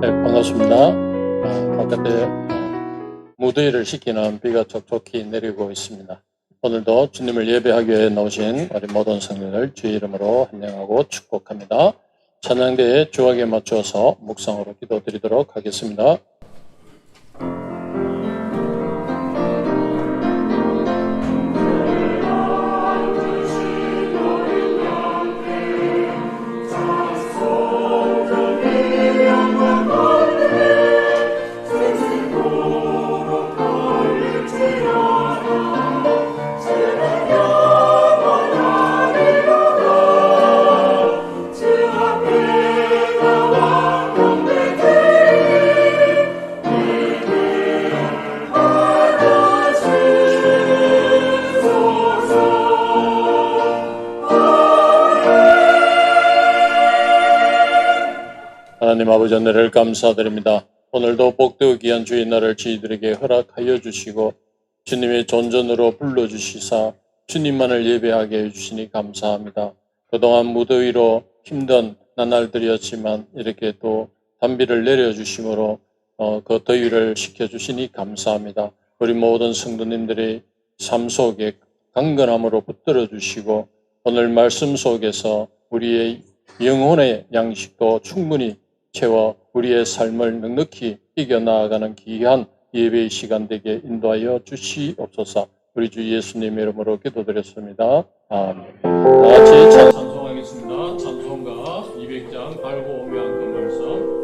네, 반갑습니다. 바깥에 무더위를 식히는 비가 촉촉히 내리고 있습니다. 오늘도 주님을 예배하기 위해 나오신 우리 모든 성도들 주의 이름으로 환영하고 축복합니다. 찬양대의 주악에 맞추어서 묵상으로 기도드리도록 하겠습니다. 하나님 아버지 은혜를 감사드립니다. 오늘도 복되고 귀한 주의 날을 저희들에게 허락하여 주시고 주님의 존전으로 불러주시사 주님만을 예배하게 해주시니 감사합니다. 그동안 무더위로 힘든 나날들이었지만 이렇게 또 단비를 내려주심으로 그 더위를 식혀주시니 감사합니다. 우리 모든 성도님들의 삶 속에 강건함으로 붙들어 주시고 오늘 말씀 속에서 우리의 영혼의 양식도 충분히 채워 우리의 삶을 넉넉히 이겨나가는 귀한 예배의 시간 되게 인도하여 주시옵소서. 우리 주 예수님 이름으로 기도드렸습니다. 아멘. 다같이 찬송하겠습니다. 찬송가 200장 알고 오며 한 말씀.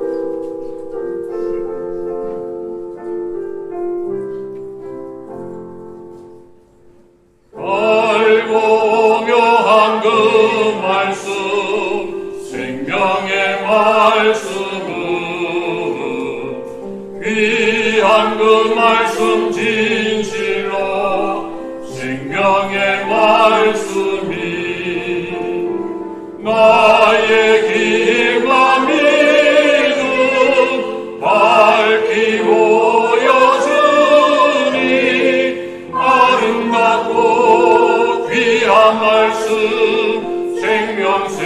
알고 오며 한 그 말씀 생명의 말씀은 귀한 그 말씀 진실로 생명의 말씀이 나의 길과 믿음 밝히 보여주니 아름답고 귀한 말씀 생명샘이로다.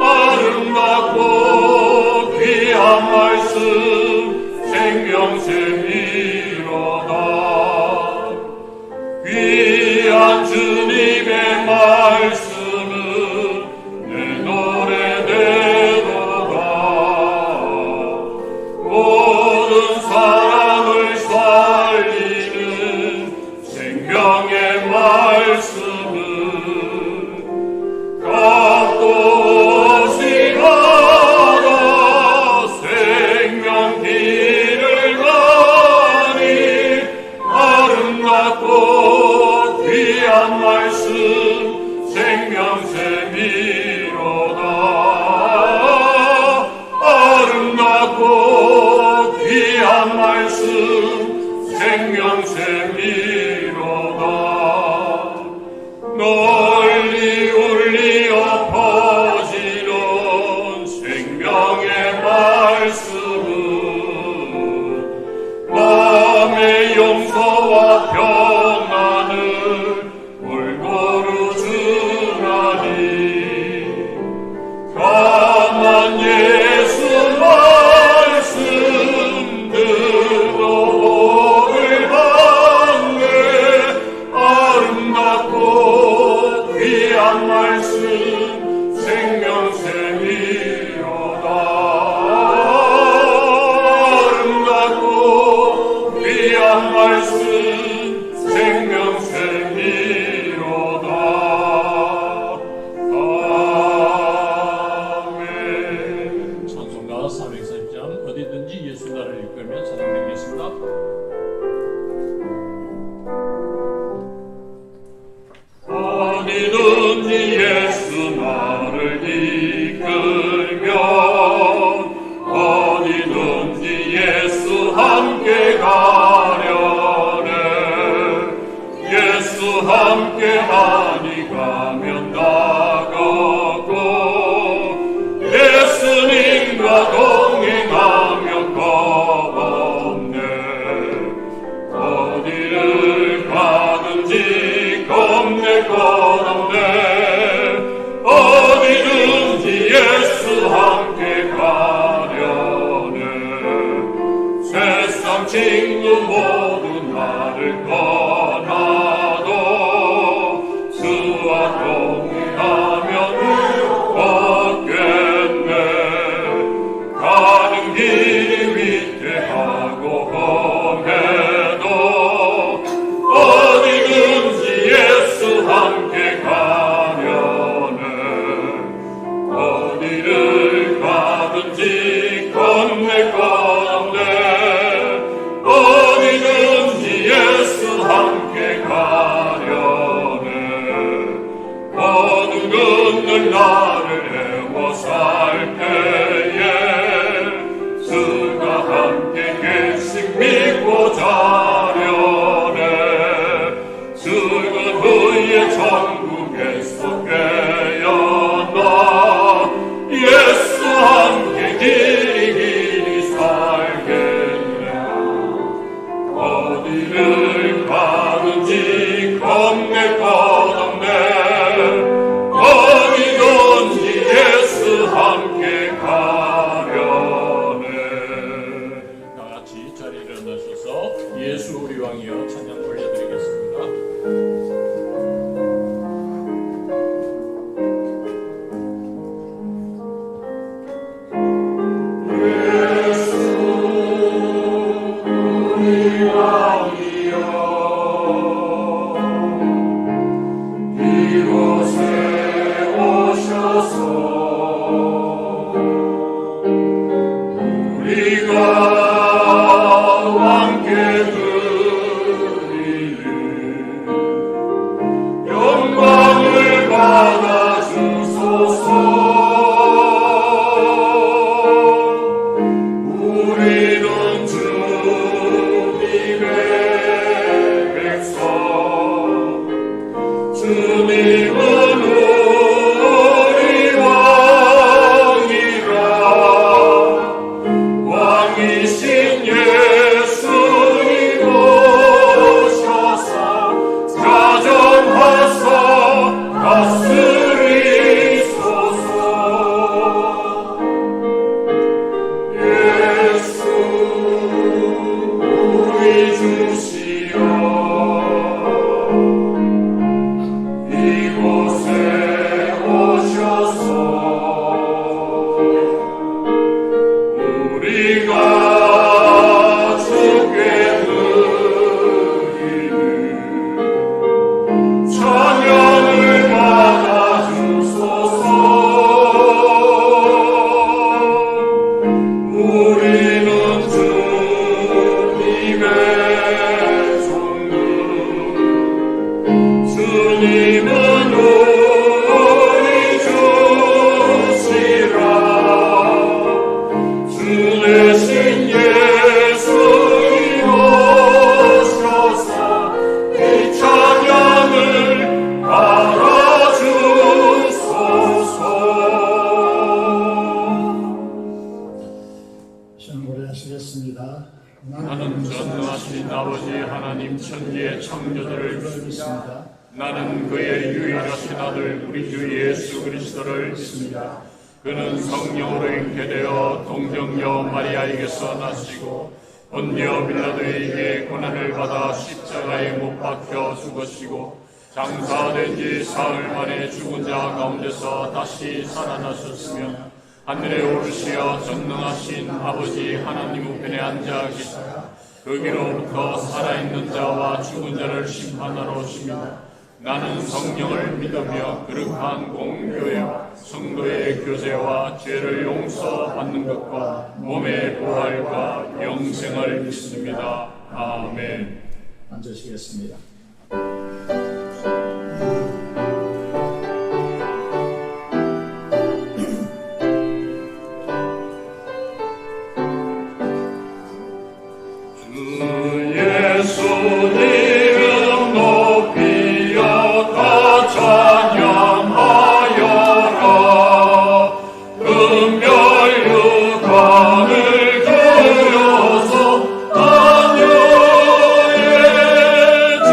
아름답고 귀한 말씀 생명샘이로다. 귀한 주님의 말씀은 내 노래대로다. 모든 사람을 살리는 생명의 말씀은 값도 없이 받아 생명길을 가니 아름답고 귀한 말씀 생명샘이로다. 아름답고 귀한 말씀 생명샘이로다. 널리 울리어 퍼지는 생명의 말씀은 마음의 용서와 평안을 골고루 주나니 가만 예수 말씀 들어보을 받네. 아름답고 귀한 말씀 생명샘이로다. 아름답고 귀한 말씀 생명샘이로다. 아멘. 찬송가 440장 어디든지 예수 나를 이끌면 찬양드리겠습니다. 어디든지 예수 나를 이끌면 어디든지 예수 함께 가려네. 예수 함께 하니 가면 나가고 예수님과 동행하며 겁없네. 어디를 가든지 겁내 것 없네. 어디든지 나를 애워살 때에 주가 함께 계신 믿고 자려네. 죽은 후에 천국에서 깨어나 예수 함께 길이 살겠네. 어디를 가는지 겁내 끝없네. 어디든지 예수 함께 가려네. 다 같이 자리에 일어나셔서 예수 우리 왕이여 찬양 올려드리겠습니다. 나는 전능하신 아버지 하나님 천지의 창조주를 믿습니다. 나는 그의 유일하신 아들 우리 주 예수 그리스도를 믿습니다. 그는 성령으로 잉태되어 동정녀 마리아에게서 나시고 본디오 빌라도에게 고난을 받아 십자가에 못 박혀 죽으시고 장사된 지 사흘 만에 죽은 자 가운데서 다시 살아나셨으며 하늘에 오르시어 전능하신 아버지 하나님 우편에 앉아 계시다. 거기로부터 살아있는 자와 죽은 자를 심판하러 오십니다. 나는 성령을 믿으며 거룩한 공교회와 성도의 교제와 죄를 용서받는 것과 몸의 부활과 영생을 믿습니다. 아멘. 앉으시겠습니다. 주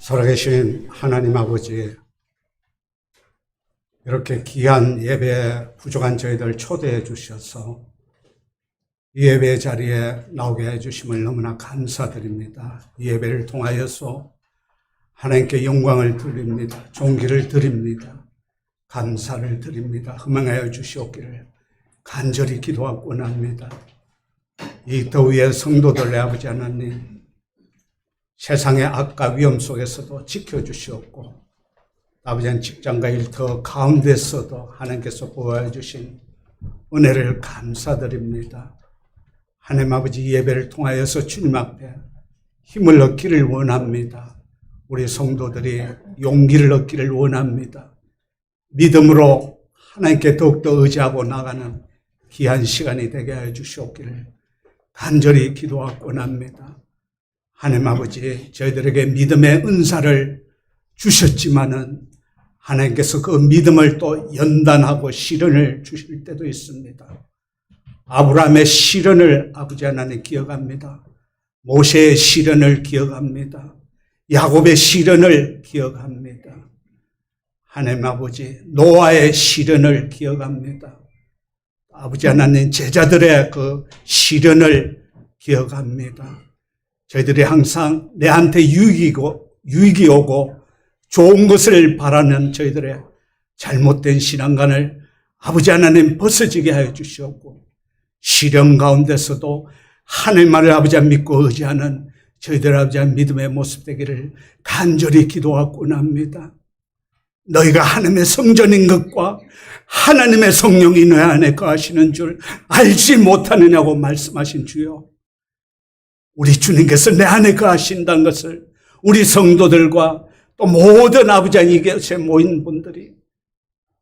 살아계신 하나님 아버지, 이렇게 귀한 예배에 부족한 저희들 초대해 주셔서 이 예배 자리에 나오게 해주심을 너무나 감사드립니다. 이 예배를 통하여서 하나님께 영광을 드립니다. 존귀를 드립니다. 감사를 드립니다. 흥망하여 주시옵기를 간절히 기도하고 원합니다. 이 더위에 성도들 내 아버지 하나님, 세상의 악과 위험 속에서도 지켜주시옵고 아버지는 직장과 일터 가운데서도 하나님께서 보호해 주신 은혜를 감사드립니다. 하나님 아버지, 예배를 통하여서 주님 앞에 힘을 얻기를 원합니다. 우리 성도들이 용기를 얻기를 원합니다. 믿음으로 하나님께 더욱더 의지하고 나가는 귀한 시간이 되게 해 주시옵기를 간절히 기도하고 원합니다. 하나님 아버지, 저희들에게 믿음의 은사를 주셨지만은 하나님께서 그 믿음을 또 연단하고 시련을 주실 때도 있습니다. 아브라함의 시련을 아버지 하나님 기억합니다. 모세의 시련을 기억합니다. 야곱의 시련을 기억합니다. 하나님 아버지, 노아의 시련을 기억합니다. 아버지 하나님, 제자들의 그 시련을 기억합니다. 저희들이 항상 내한테 유익이 오고 좋은 것을 바라는 저희들의 잘못된 신앙관을 아버지 하나님 벗어지게 하여 주시옵고, 시련 가운데서도 하나님만을 아버지 믿고 의지하는 저희들 아버지 믿음의 모습 되기를 간절히 기도하고 원합니다. 너희가 하나님의 성전인 것과 하나님의 성령이 너희 안에 거하시는 줄 알지 못하느냐고 말씀하신 주여, 우리 주님께서 내 안에 거하신다는 것을 우리 성도들과 또 모든 아버지 이곳에 모인 분들이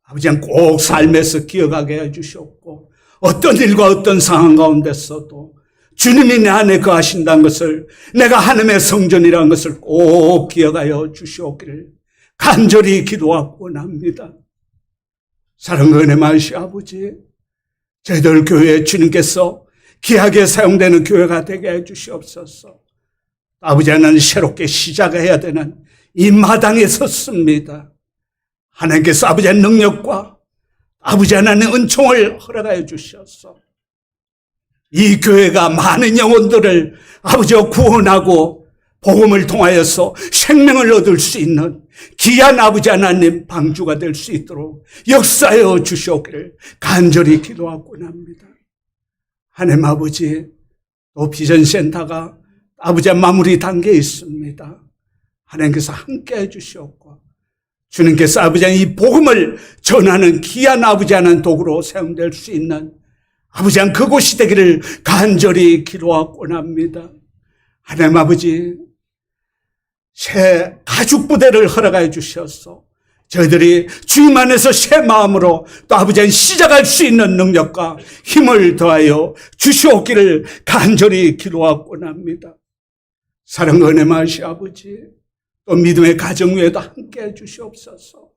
아버지 꼭 삶에서 기억하게 해주시옵고, 어떤 일과 어떤 상황 가운데서도 주님이 내 안에 거하신다는 것을, 내가 하나님의 성전이라는 것을 꼭 기억하여 주시옵기를 간절히 기도하고 원합니다. 사랑과 은혜 많으신 아버지, 저희들 교회 주님께서 귀하게 사용되는 교회가 되게 해 주시옵소서. 아버지 하나님, 새롭게 시작해야 되는 이 마당에 섰습니다. 하나님께서 아버지의 능력과 아버지 하나님의 은총을 허락하여 주셔서 이 교회가 많은 영혼들을 아버지와 구원하고 복음을 통하여서 생명을 얻을 수 있는 귀한 아버지 하나님 방주가 될 수 있도록 역사하여 주시옵기를 간절히 기도하고 합니다. 하나님 아버지, 또 비전센터가 아버지의 마무리 단계에 있습니다. 하나님께서 함께 해주시옵고, 주님께서 아버지 이 복음을 전하는 귀한 아버지 하나님 도구로 사용될 수 있는 아버지 한 그곳이 되기를 간절히 기도하고 원합니다. 하나님 아버지, 새 가죽 부대를 허락하여 주셔서 저희들이 주님 안에서 새 마음으로 또 아버지 시작할 수 있는 능력과 힘을 더하여 주시옵기를 간절히 기도하고 원합니다. 사랑과 은혜 많으신 아버지, 또 믿음의 가정 위에도 함께 해 주시옵소서.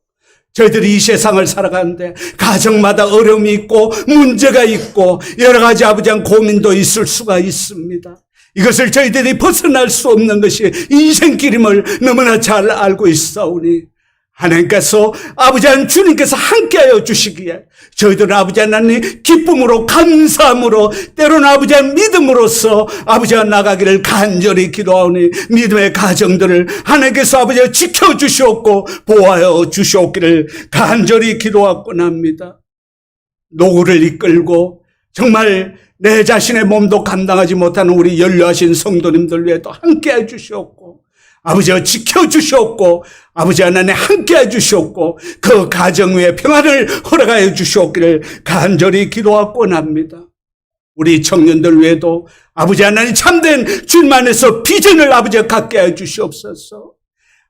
저희들이 이 세상을 살아가는데 가정마다 어려움이 있고 문제가 있고 여러 가지 아버지 고민도 있을 수가 있습니다. 이것을 저희들이 벗어날 수 없는 것이 인생길임을 너무나 잘 알고 있사오니 하나님께서 아버지 하나님 주님께서 함께하여 주시기에 저희들은 아버지 하나님 기쁨으로 감사함으로 때로는 아버지 하나님 믿음으로써 아버지 하나님 나가기를 간절히 기도하오니 믿음의 가정들을 하나님께서 아버지 하나님 지켜주시옵고 보호하여 주시옵기를 간절히 기도하고 합니다. 노구를 이끌고 정말 내 자신의 몸도 감당하지 못하는 우리 연료하신 성도님들 위해도 함께해 주시옵고 아버지가 지켜주시옵고 아버지 하나님 함께해 주시옵고 그 가정 위에 평안을 허락하여 주시옵기를 간절히 기도하고 합니다. 우리 청년들 위에도 아버지 하나님 참된 주님 안에서 비전을 아버지가 갖게 해 주시옵소서.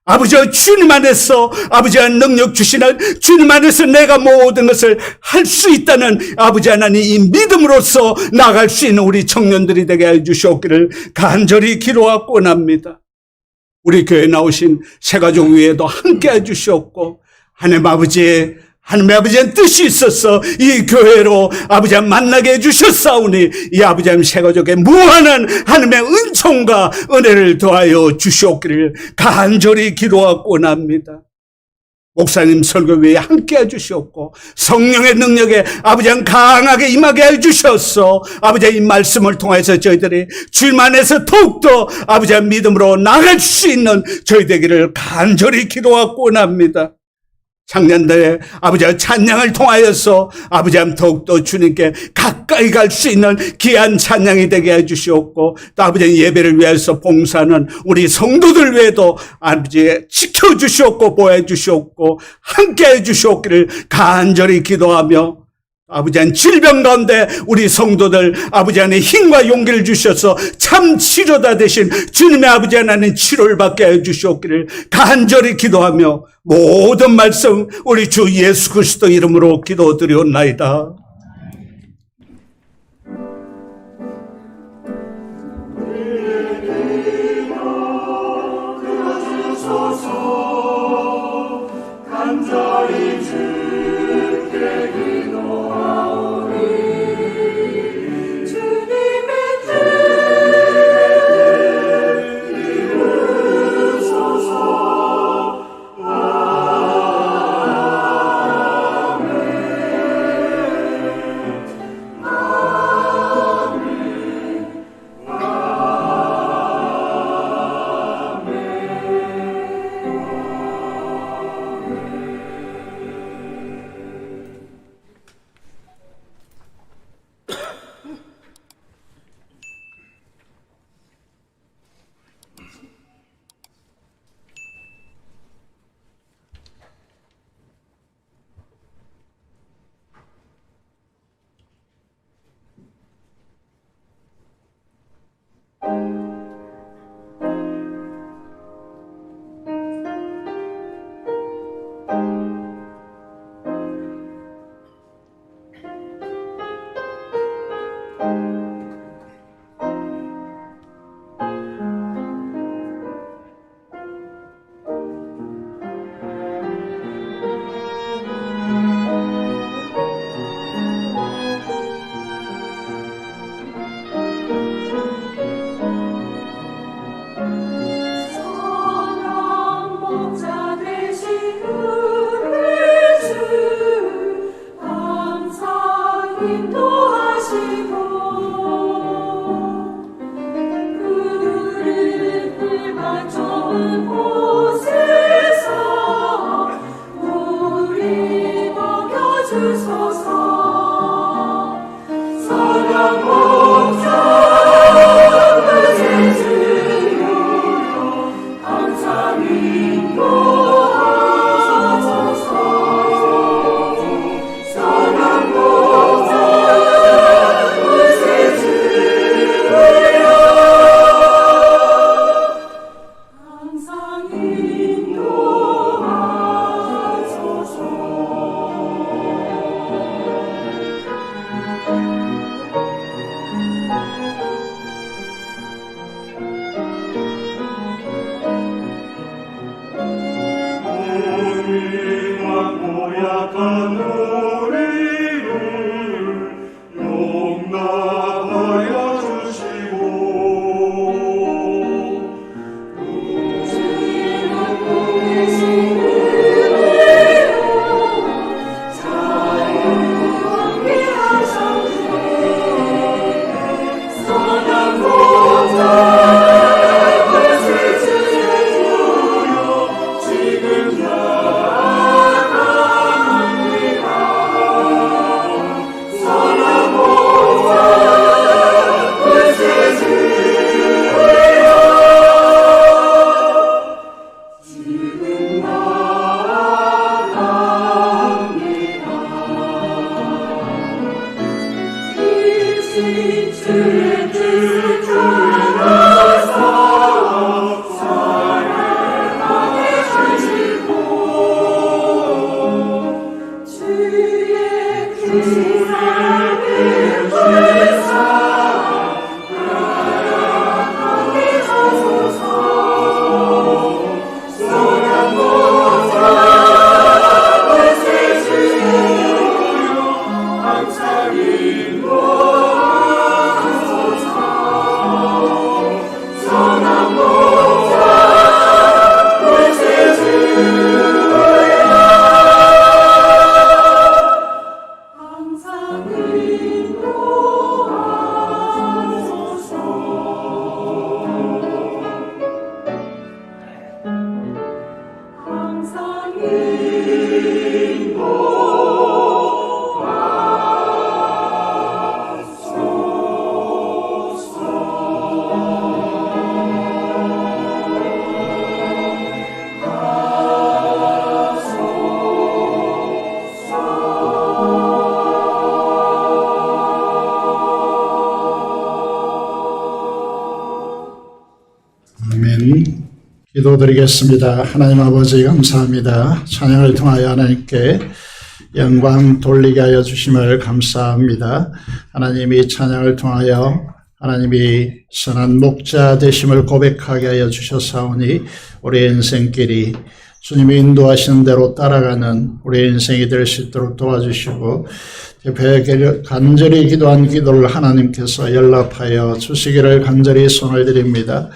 아버지가 주님 안에서 아버지가 능력 주시는 주님 안에서 내가 모든 것을 할 수 있다는 아버지 하나님 이 믿음으로써 나갈 수 있는 우리 청년들이 되게 해 주시옵기를 간절히 기도하고 원합니다. 우리 교회에 나오신 새가족 위에도 함께 해 주시옵고 하나님 아버지의 하나님의 아버지의 뜻이 있어서 이 교회로 아버지 만나게 해주셨사오니 이 아버지 세가족의 무한한 하나님의 은총과 은혜를 더하여 주시옵기를 간절히 기도하고 납니다. 목사님 설교 외에 함께 해주시옵고 성령의 능력에 아버지 강하게 임하게 해주셔서 아버지 이 말씀을 통해서 저희들이 주님 안에서 더욱더 아버지 믿음으로 나아갈 수 있는 저희 되기를 간절히 기도하고 원합니다. 작년에 아버지 찬양을 통하여서 아버지 더욱더 주님께 가까이 갈 수 있는 귀한 찬양이 되게 해주시옵고 또 아버지 예배를 위해서 봉사하는 우리 성도들 외에도 아버지 지켜주시옵고 보호해주시옵고 함께 해주시옵기를 간절히 기도하며 아버지 질병 가운데 우리 성도들 아버지 안에 힘과 용기를 주셔서 참 치료다 되신 주님의 아버지 하나님 치료를 받게 해주시옵기를 간절히 기도하며 모든 말씀 우리 주 예수 그리스도 이름으로 기도드리옵나이다. 아멘. 기도드리겠습니다. 하나님 아버지 감사합니다. 찬양을 통하여 하나님께 영광 돌리게 하여 주심을 감사합니다. 하나님이 찬양을 통하여 하나님이 선한 목자 되심을 고백하게 하여 주셨사오니 우리 인생길이 주님이 인도하시는 대로 따라가는 우리 인생이 될 수 있도록 도와주시고 대표에 간절히 기도한 기도를 하나님께서 연락하여 주시기를 간절히 손을 드립니다.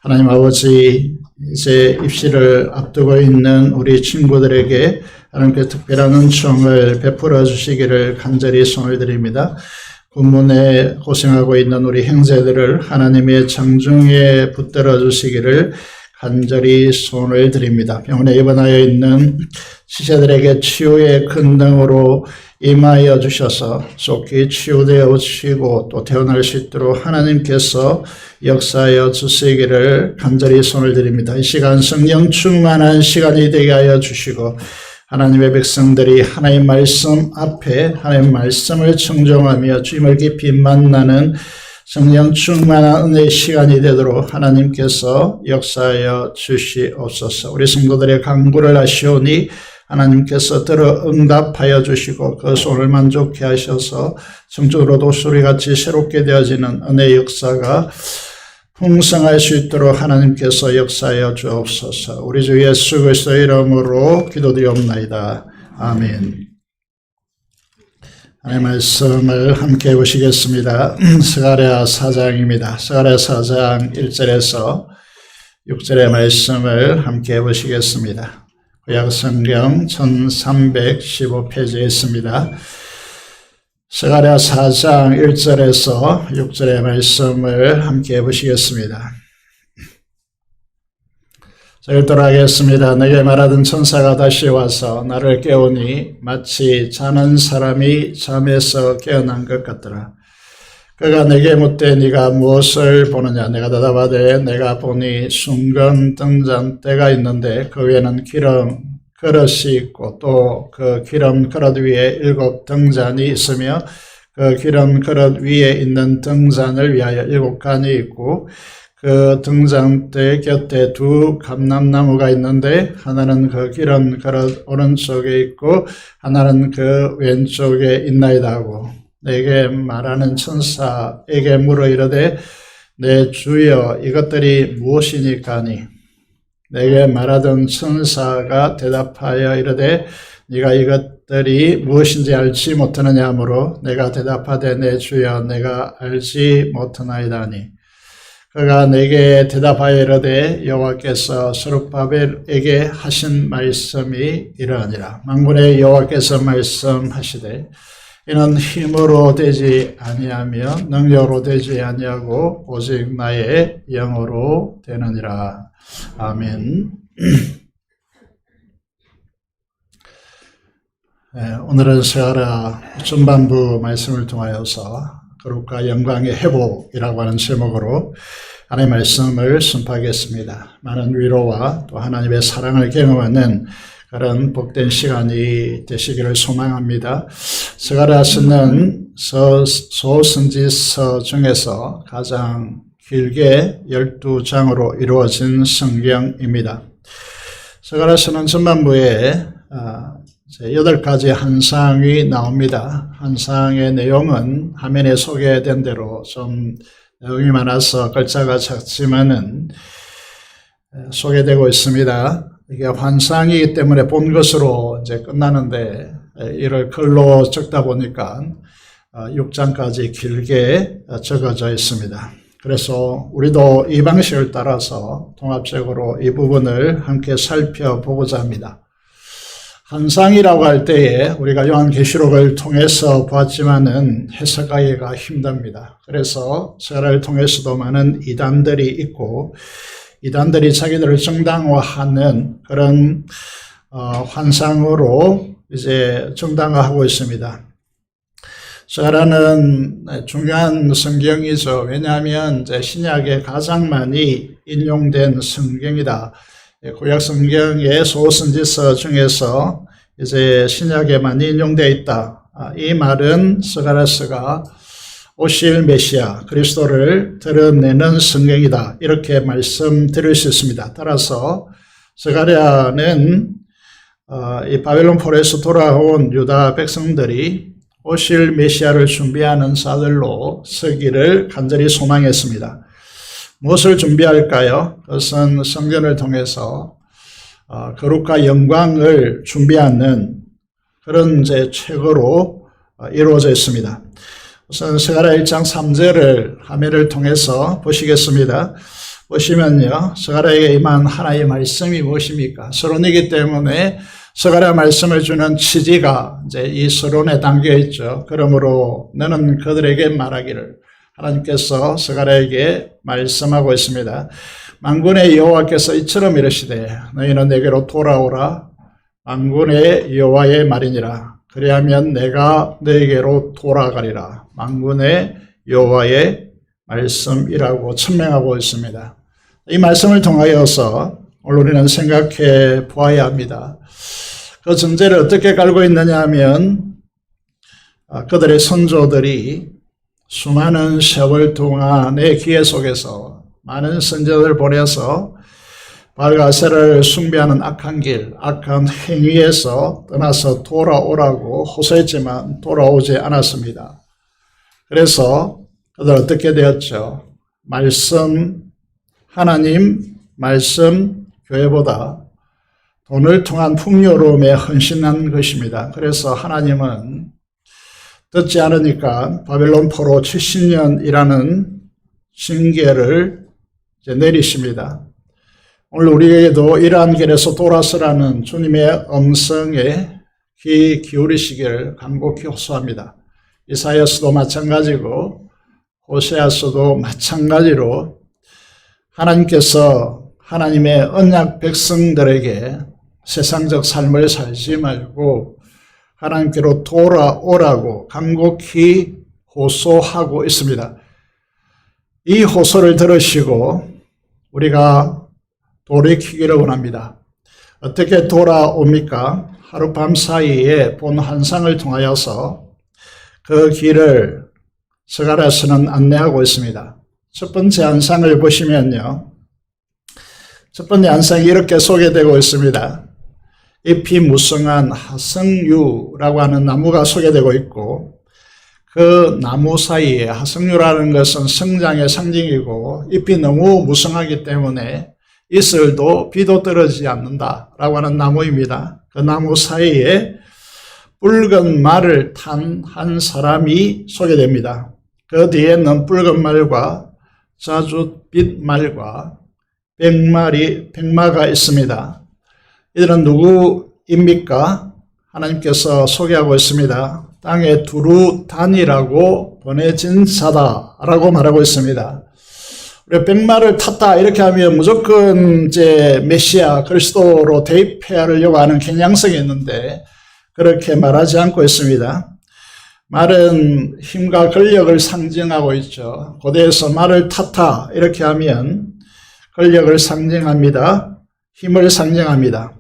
하나님 아버지, 이제 입시를 앞두고 있는 우리 친구들에게 하나님께 특별한 은총을 베풀어 주시기를 간절히 손을 드립니다. 군문에 고생하고 있는 우리 형제들을 하나님의 장중에 붙들어 주시기를 간절히 손을 드립니다. 병원에 입원하여 있는 지체들에게 치유의 큰 등으로 임하여 주셔서 속히 치유되어 주시고 또 태어날 수 있도록 하나님께서 역사하여 주시기를 간절히 손을 드립니다. 이 시간 성령 충만한 시간이 되게 하여 주시고 하나님의 백성들이 하나님의 말씀 앞에 하나님의 말씀을 청종하며 주님을 깊이 만나는 성령 충만한 은혜의 시간이 되도록 하나님께서 역사하여 주시옵소서. 우리 성도들의 간구를 하시오니 하나님께서 들어 응답하여 주시고 그 소원을 만족해 하셔서 성적으로도 소리같이 새롭게 되어지는 은혜의 역사가 풍성할 수 있도록 하나님께서 역사하여 주옵소서. 우리 주 예수 그리스도의 이름으로 기도드리옵나이다. 아멘. 하나님의 말씀을 함께 보시겠습니다. 스가랴 4장입니다. 스가랴 4장 1절에서 6절의 말씀을 함께 보시겠습니다. 구약성경 1315페이지에 있습니다. 스가랴 4장 1절에서 6절의 말씀을 함께 보시겠습니다. 자, 읽도록 하겠습니다. 내게 말하던 천사가 다시 와서 나를 깨우니 마치 자는 사람이 잠에서 깨어난 것 같더라. 그가 내게 묻되 네가 무엇을 보느냐? 내가 대답하되 내가 보니 숭건 등잔대가 있는데 그 위에는 기름 그릇이 있고 또 그 기름 그릇 위에 7 등잔이 있으며 그 기름 그릇 위에 있는 등잔을 위하여 7간이 있고 그 등잔대 곁에 2 감람나무가 있는데 하나는 그 기름 그릇 오른쪽에 있고 하나는 그 왼쪽에 있나이다 하고 내게 말하는 천사에게 물어 이르되 내 주여 이것들이 무엇이니까 하니 내게 말하던 천사가 대답하여 이르되 네가 이것들이 무엇인지 알지 못하느냐 하므로 내가 대답하되 내 주여 내가 알지 못하나이다 하니 그가 내게 대답하여 이르되 여호와께서 스룹바벨에게 하신 말씀이 이러하니라. 만군의 여호와께서 말씀하시되 이는 힘으로 되지 아니하며 능력으로 되지 아니하고 오직 나의 영으로 되느니라. 아멘. 오늘은 스가랴 전반부 말씀을 통하여서 거룩과 영광의 회복이라고 하는 제목으로 하나님의 말씀을 선포하겠습니다. 많은 위로와 또 하나님의 사랑을 경험하는 그런 복된 시간이 되시기를 소망합니다. 스가랴 쓰는 소선지서 중에서 가장 길게 12장으로 이루어진 성경입니다. 스가랴 쓰는 전반부에 8가지 한상이 나옵니다. 한상의 내용은 화면에 소개된 대로 좀 내용이 많아서 글자가 작지만은 소개되고 있습니다. 이게 환상이기 때문에 본 것으로 이제 끝나는데 이를 글로 적다 보니까 6장까지 길게 적어져 있습니다. 그래서 우리도 이 방식을 따라서 통합적으로 이 부분을 함께 살펴보고자 합니다. 환상이라고 할 때에 우리가 요한계시록을 통해서 보았지만은 해석하기가 힘듭니다. 그래서 스가랴를 통해서도 많은 이단들이 있고 이단들이 자기들을 정당화하는 그런 환상으로 이제 정당화하고 있습니다. 스가랴는 중요한 성경이죠. 왜냐하면 이제 신약에 가장 많이 인용된 성경이다. 구약 성경의 소선지서 중에서 이제 신약에 많이 인용되어 있다. 이 말은 스가랴서가 오실 메시아 그리스도를 드러내는 성경이다. 이렇게 말씀드릴 수 있습니다. 따라서 스가랴는 이 바벨론 포로에서 돌아온 유다 백성들이 오실 메시아를 준비하는 자들로 서기를 간절히 소망했습니다. 무엇을 준비할까요? 그것은 성전을 통해서 거룩과 영광을 준비하는 그런 이제 책으로 이루어져 있습니다. 우선 스가랴 1장 3절을 화면을 통해서 보시겠습니다. 보시면요, 스가랴에게 임한 하나의 말씀이 무엇입니까? 서론이기 때문에 스가랴 말씀을 주는 취지가 이제 이 서론에 담겨 있죠. 그러므로 너는 그들에게 말하기를, 하나님께서 스가랴에게 말씀하고 있습니다. 만군의 여호와께서 이처럼 이르시되 너희는 내게로 돌아오라. 만군의 여호와의 말이니라. 그리하면 내가 너희에게로 돌아가리라. 만군의 여호와의 말씀이라고 천명하고 있습니다. 이 말씀을 통하여서 오늘 우리는 생각해 보아야 합니다. 그 전제를 어떻게 깔고 있느냐 하면 그들의 선조들이 수많은 세월 동안의 기회 속에서 많은 선조들을 보내서 바알가세를 숭배하는 악한 길, 악한 행위에서 떠나서 돌아오라고 호소했지만 돌아오지 않았습니다. 그래서 그들 어떻게 되었죠? 말씀, 하나님, 말씀, 교회보다 돈을 통한 풍요로움에 헌신한 것입니다. 그래서 하나님은 듣지 않으니까 바벨론 포로 70년이라는 징계를 이제 내리십니다. 오늘 우리에게도 이러한 길에서 돌아서라는 주님의 음성에 귀 기울이시기를 간곡히 호소합니다. 이사야서도 마찬가지고 호세아서도 마찬가지로 하나님께서 하나님의 언약 백성들에게 세상적 삶을 살지 말고 하나님께로 돌아오라고 간곡히 호소하고 있습니다. 이 호소를 들으시고 우리가 돌이키기를 원합니다. 어떻게 돌아옵니까? 하룻밤 사이에 본 환상을 통하여서 그 길을 스가랴서는 안내하고 있습니다. 첫 번째 환상을 보시면요. 첫 번째 환상이 이렇게 소개되고 있습니다. 잎이 무성한 하성류라고 하는 나무가 소개되고 있고 그 나무 사이에 하성류라는 것은 성장의 상징이고 잎이 너무 무성하기 때문에 이슬도 비도 떨어지지 않는다라고 하는 나무입니다. 그 나무 사이에 붉은 말을 탄 한 사람이 소개됩니다. 그 뒤에는 붉은 말과 자줏빛 말과 백마가 있습니다. 이들은 누구입니까? 하나님께서 소개하고 있습니다. 땅에 두루단이라고 보내진 자다라고 말하고 있습니다. 우리가 백마를 탔다 이렇게 하면 무조건 이제 메시아 그리스도로 대입하려고 하는 경향성이 있는데 그렇게 말하지 않고 있습니다. 말은 힘과 권력을 상징하고 있죠. 고대에서 말을 탔다 이렇게 하면 권력을 상징합니다. 힘을 상징합니다.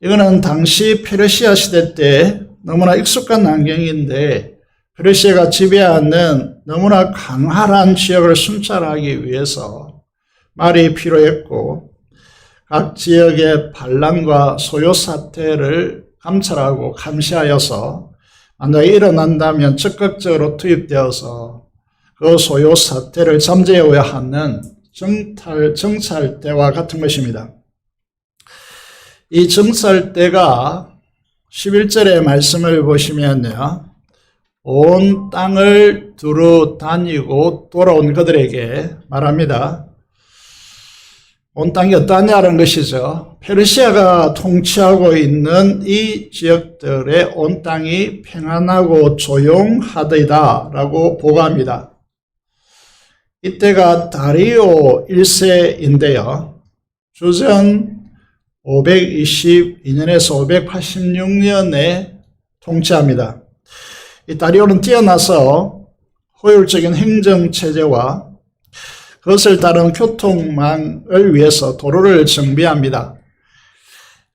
이거는 당시 페르시아 시대 때 너무나 익숙한 환경인데 페르시아가 지배하는 너무나 강할한 지역을 순찰하기 위해서 말이 필요했고 각 지역의 반란과 소요 사태를 감찰하고 감시하여서 만약에 일어난다면 적극적으로 투입되어서 그 소요 사태를 잠재워야 하는 정찰대와 같은 것입니다. 이 정찰대가 11절의 말씀을 보시면요. 온 땅을 두루 다니고 돌아온 그들에게 말합니다. 온 땅이 어떠냐는 것이죠. 페르시아가 통치하고 있는 이 지역들의 온 땅이 평안하고 조용하더이다 라고 보고합니다. 이때가 다리오 1세인데요. 주전 522년에서 586년에 통치합니다. 이 다리오는 뛰어나서 효율적인 행정체제와 그것을 따른 교통망을 위해서 도로를 정비합니다.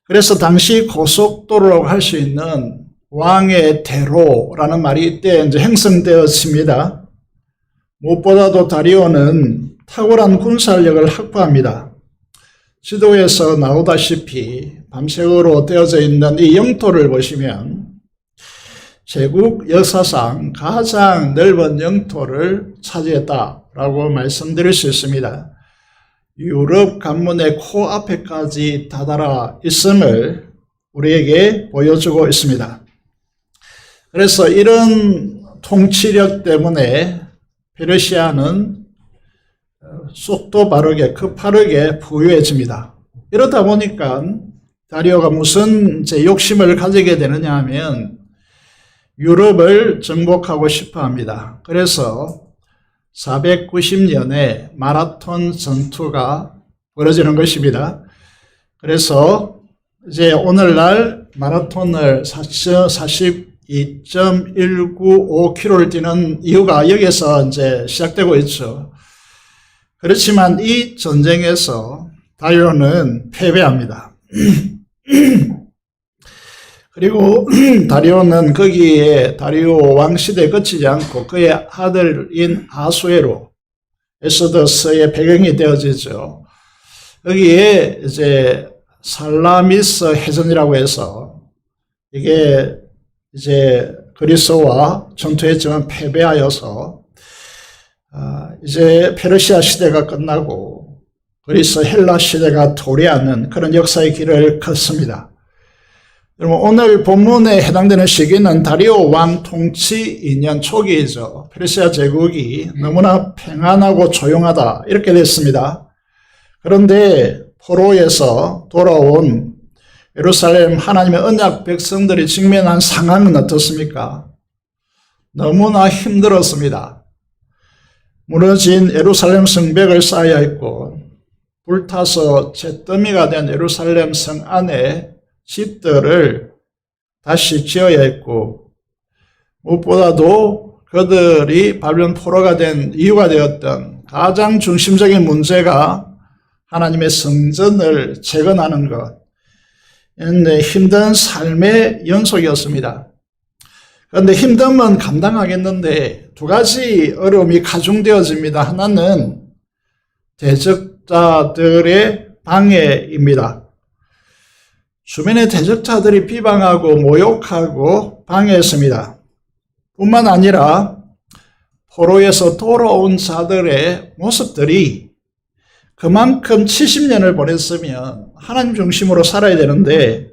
그래서 당시 고속도로라고 할 수 있는 왕의 대로라는 말이 이때 이제 형성되었습니다. 무엇보다도 다리오는 탁월한 군사력을 확보합니다. 지도에서 나오다시피 밤색으로 되어져 있는 이 영토를 보시면 제국 역사상 가장 넓은 영토를 차지했다라고 말씀드릴 수 있습니다. 유럽 관문의 코앞에까지 다다라 있음을 우리에게 보여주고 있습니다. 그래서 이런 통치력 때문에 페르시아는 속도 바르게 급하게 부유해집니다. 이러다 보니까 다리오가 무슨 욕심을 가지게 되느냐 하면 유럽을 정복하고 싶어 합니다. 그래서 490년에 마라톤 전투가 벌어지는 것입니다. 그래서 이제 오늘날 마라톤을 42.195km를 뛰는 이유가 여기서 이제 시작되고 있죠. 그렇지만 이 전쟁에서 다리오는 패배합니다. 그리고 다리오는 거기에 다리오 왕 시대에 그치지 않고 그의 아들인 아수에로 에소더스의 배경이 되어지죠. 여기에 이제 살라미스 해전이라고 해서 이게 이제 그리스와 전투했지만 패배하여서 이제 페르시아 시대가 끝나고 그리스 헬라 시대가 도래하는 그런 역사의 길을 걷습니다. 여러분, 오늘 본문에 해당되는 시기는 다리오 왕 통치 2년 초기이죠. 페르시아 제국이 너무나 평안하고 조용하다 이렇게 됐습니다. 그런데 포로에서 돌아온 예루살렘 하나님의 언약 백성들이 직면한 상황은 어떻습니까? 너무나 힘들었습니다. 무너진 예루살렘 성벽을 쌓아야 했고 불타서 잿더미가 된 예루살렘 성 안에 집들을 다시 지어야 했고 무엇보다도 그들이 바벨론 포로가 된 이유가 되었던 가장 중심적인 문제가 하나님의 성전을 재건하는 것, 힘든 삶의 연속이었습니다. 그런데 힘듦은 감당하겠는데 두 가지 어려움이 가중되어집니다. 하나는 대적자들의 방해입니다. 주변의 대적자들이 비방하고 모욕하고 방해했습니다. 뿐만 아니라 포로에서 돌아온 자들의 모습들이 그만큼 70년을 보냈으면 하나님 중심으로 살아야 되는데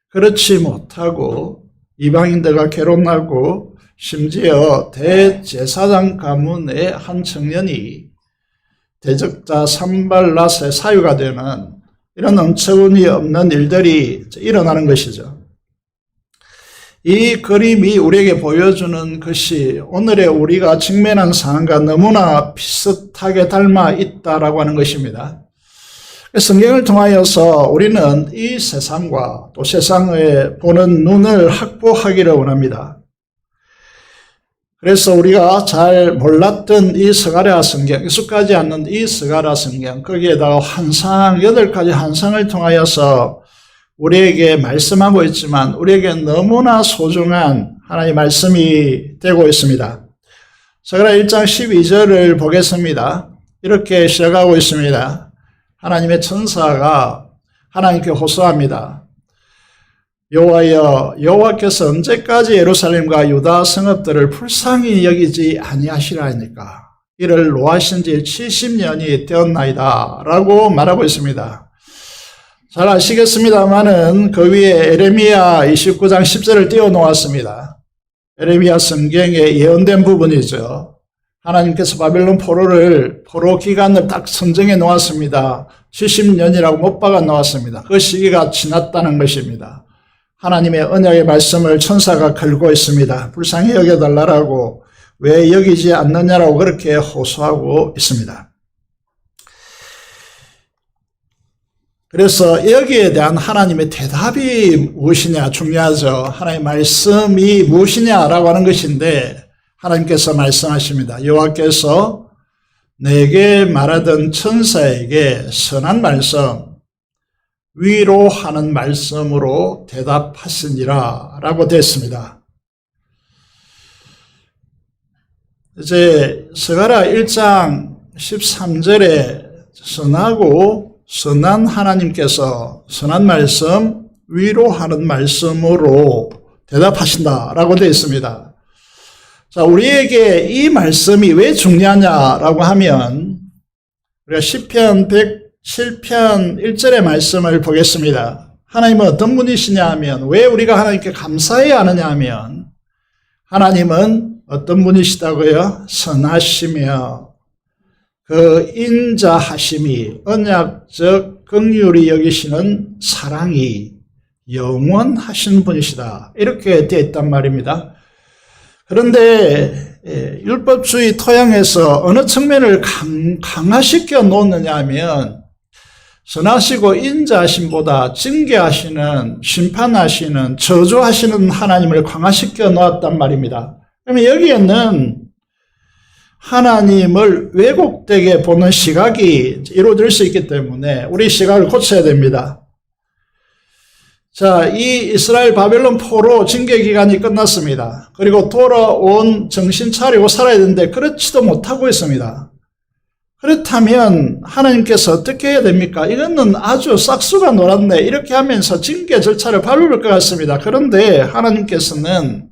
그렇지 못하고 이방인들과 결혼하고 심지어 대제사장 가문의 한 청년이 대적자 산발랏의 사유가 되는 이런 엄청이 없는 일들이 일어나는 것이죠. 이 그림이 우리에게 보여주는 것이 오늘의 우리가 직면한 상황과 너무나 비슷하게 닮아 있다라고 하는 것입니다. 성경을 통하여서 우리는 이 세상과 또 세상을 보는 눈을 확보하기를 원합니다. 그래서 우리가 잘 몰랐던 이 스가랴 성경, 익숙하지 않는 이 스가랴 성경, 거기에다가 환상, 8가지 환상을 통하여서 우리에게 말씀하고 있지만 우리에게 너무나 소중한 하나님의 말씀이 되고 있습니다. 스가랴 1장 12절을 보겠습니다. 이렇게 시작하고 있습니다. 하나님의 천사가 하나님께 호소합니다. 여호와여, 여호와께서 언제까지 예루살렘과 유다 성읍들을 불쌍히 여기지 아니하시라니까? 이를 노하신 지 70년이 되었나이다 라고 말하고 있습니다. 잘 아시겠습니다마는 그 위에 에레미야 29장 10절을 띄워놓았습니다. 에레미야 성경에 예언된 부분이죠. 하나님께서 바벨론 포로 기간을 딱 선정해 놓았습니다. 70년이라고 못 박아 놓았습니다. 그 시기가 지났다는 것입니다. 하나님의 언약의 말씀을 천사가 걸고 있습니다. 불쌍히 여겨달라고 왜 여기지 않느냐라고 그렇게 호소하고 있습니다. 그래서 여기에 대한 하나님의 대답이 무엇이냐 중요하죠. 하나님의 말씀이 무엇이냐라고 하는 것인데 하나님께서 말씀하십니다. 여호와께서 내게 말하던 천사에게 선한 말씀, 위로하는 말씀으로 대답하시니라 라고 됐습니다. 이제 스가랴 1장 13절에 선하고 선한 하나님께서 선한 말씀, 위로하는 말씀으로 대답하신다라고 되어 있습니다. 자, 우리에게 이 말씀이 왜 중요하냐라고 하면 우리가 시편 107편 1절의 말씀을 보겠습니다. 하나님은 어떤 분이시냐 하면 왜 우리가 하나님께 감사해야 하느냐 하면 하나님은 어떤 분이시다고요? 선하시며 그 인자하심이 언약적 긍휼히 여기시는 사랑이 영원하신 분이시다. 이렇게 되어 있단 말입니다. 그런데 율법주의 토양에서 어느 측면을 강화시켜 놓느냐 하면 선하시고 인자하심보다 징계하시는, 심판하시는, 저주하시는 하나님을 강화시켜 놓았단 말입니다. 그러면 여기에는 하나님을 왜곡되게 보는 시각이 이루어질 수 있기 때문에 우리 시각을 고쳐야 됩니다. 자, 이 이스라엘 바벨론 포로 징계 기간이 끝났습니다. 그리고 돌아온 정신 차리고 살아야 되는데 그렇지도 못하고 있습니다. 그렇다면 하나님께서 어떻게 해야 됩니까? 이거는 아주 싹수가 놀았네. 이렇게 하면서 징계 절차를 밟을 것 같습니다. 그런데 하나님께서는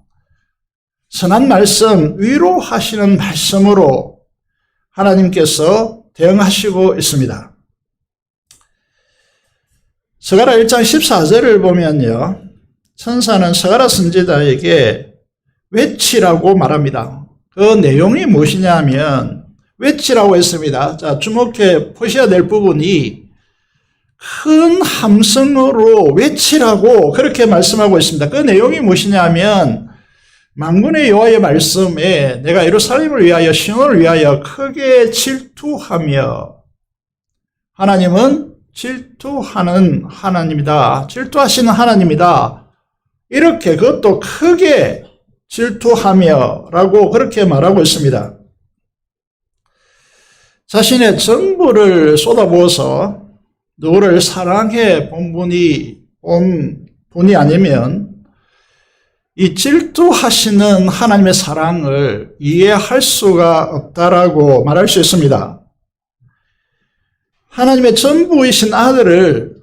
선한 말씀, 위로하시는 말씀으로 하나님께서 대응하시고 있습니다. 스가랴 1장 14절을 보면요. 천사는 스가랴 선지자에게 외치라고 말합니다. 그 내용이 무엇이냐 하면 외치라고 했습니다. 자, 주목해 보셔야 될 부분이 큰 함성으로 외치라고 그렇게 말씀하고 있습니다. 그 내용이 무엇이냐 하면 만군의 여호와의 말씀에 내가 예루살렘을 위하여 시온을 위하여 크게 질투하며 하나님은 질투하는 하나님이다. 질투하시는 하나님이다. 이렇게 그것도 크게 질투하며 라고 그렇게 말하고 있습니다. 자신의 전부를 쏟아부어서 누구를 사랑해 본 분이 아니면 이 질투하시는 하나님의 사랑을 이해할 수가 없다라고 말할 수 있습니다. 하나님의 전부이신 아들을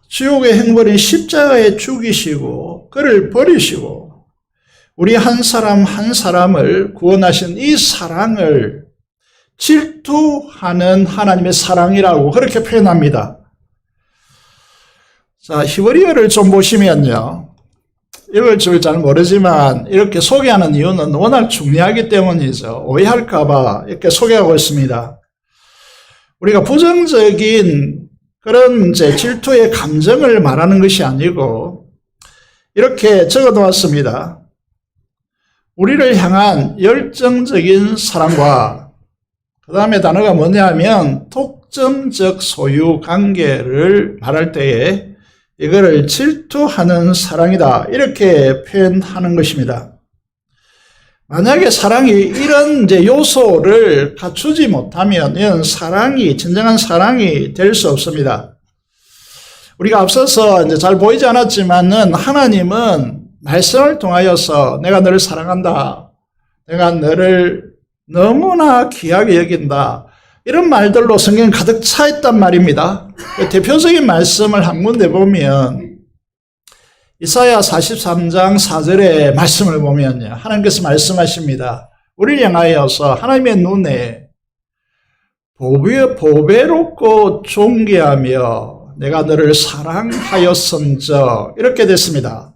지옥의 행벌인 십자가에 죽이시고 그를 버리시고 우리 한 사람 한 사람을 구원하신 이 사랑을 질투하는 하나님의 사랑이라고 그렇게 표현합니다. 자, 히브리어를 좀 보시면요. 읽을 줄 잘 모르지만 이렇게 소개하는 이유는 워낙 중요하기 때문이죠. 오해할까봐 이렇게 소개하고 있습니다. 우리가 부정적인 그런 질투의 감정을 말하는 것이 아니고 이렇게 적어 놓았습니다. 우리를 향한 열정적인 사랑과 그 다음에 단어가 뭐냐면 독점적 소유 관계를 말할 때에 이거를 질투하는 사랑이다. 이렇게 표현하는 것입니다. 만약에 사랑이 이런 요소를 갖추지 못하면 이런 사랑이, 진정한 사랑이 될 수 없습니다. 우리가 앞서서 잘 보이지 않았지만은 하나님은 말씀을 통하여서 내가 너를 사랑한다. 내가 너를 너무나 귀하게 여긴다. 이런 말들로 성경이 가득 차 있단 말입니다. 대표적인 말씀을 한 군데 보면 이사야 43장 4절의 말씀을 보면요. 하나님께서 말씀하십니다. 우리를 향하여서 하나님의 눈에 보배롭고 존귀하며 내가 너를 사랑하였은저 이렇게 됐습니다.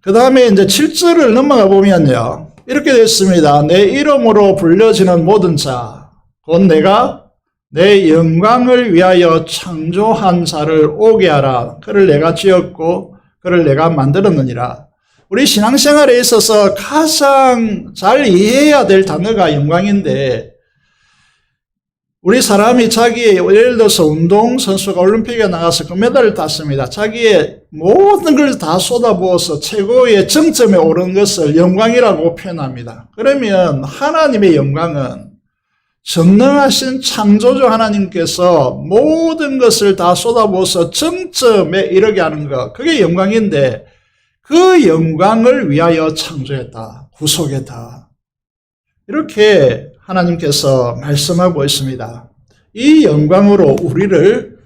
그 다음에 이제 7절을 넘어가 보면요. 이렇게 됐습니다. 내 이름으로 불려지는 모든 자, 곧 내가 내 영광을 위하여 창조한 자를 오게 하라. 그를 내가 지었고 그를 내가 만들었느니라. 우리 신앙생활에 있어서 가장 잘 이해해야 될 단어가 영광인데 우리 사람이 자기의, 예를 들어서 운동선수가 올림픽에 나가서 금메달을 땄습니다. 자기의 모든 걸 다 쏟아부어서 최고의 정점에 오른 것을 영광이라고 표현합니다. 그러면 하나님의 영광은 전능하신 창조주 하나님께서 모든 것을 다 쏟아부어서 정점에 이르게 하는 것, 그게 영광인데 그 영광을 위하여 창조했다, 구속했다. 이렇게 하나님께서 말씀하고 있습니다. 이 영광으로 우리를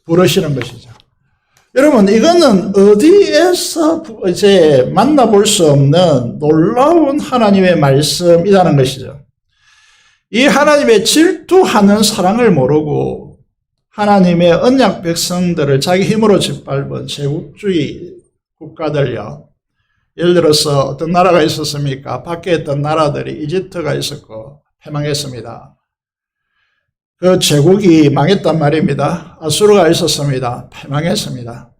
부르시는 것이죠. 여러분, 이거는 어디에서 이제 만나볼 수 없는 놀라운 하나님의 말씀이라는 것이죠. 이 하나님의 질투하는 사랑을 모르고 하나님의 언약 백성들을 자기 힘으로 짓밟은 제국주의 국가들요. 예를 들어서 어떤 나라가 있었습니까? 밖에 있던 나라들이 이집트가 있었고 패망했습니다. 그 제국이 망했단 말입니다. 아수르가 있었습니다. 패망했습니다.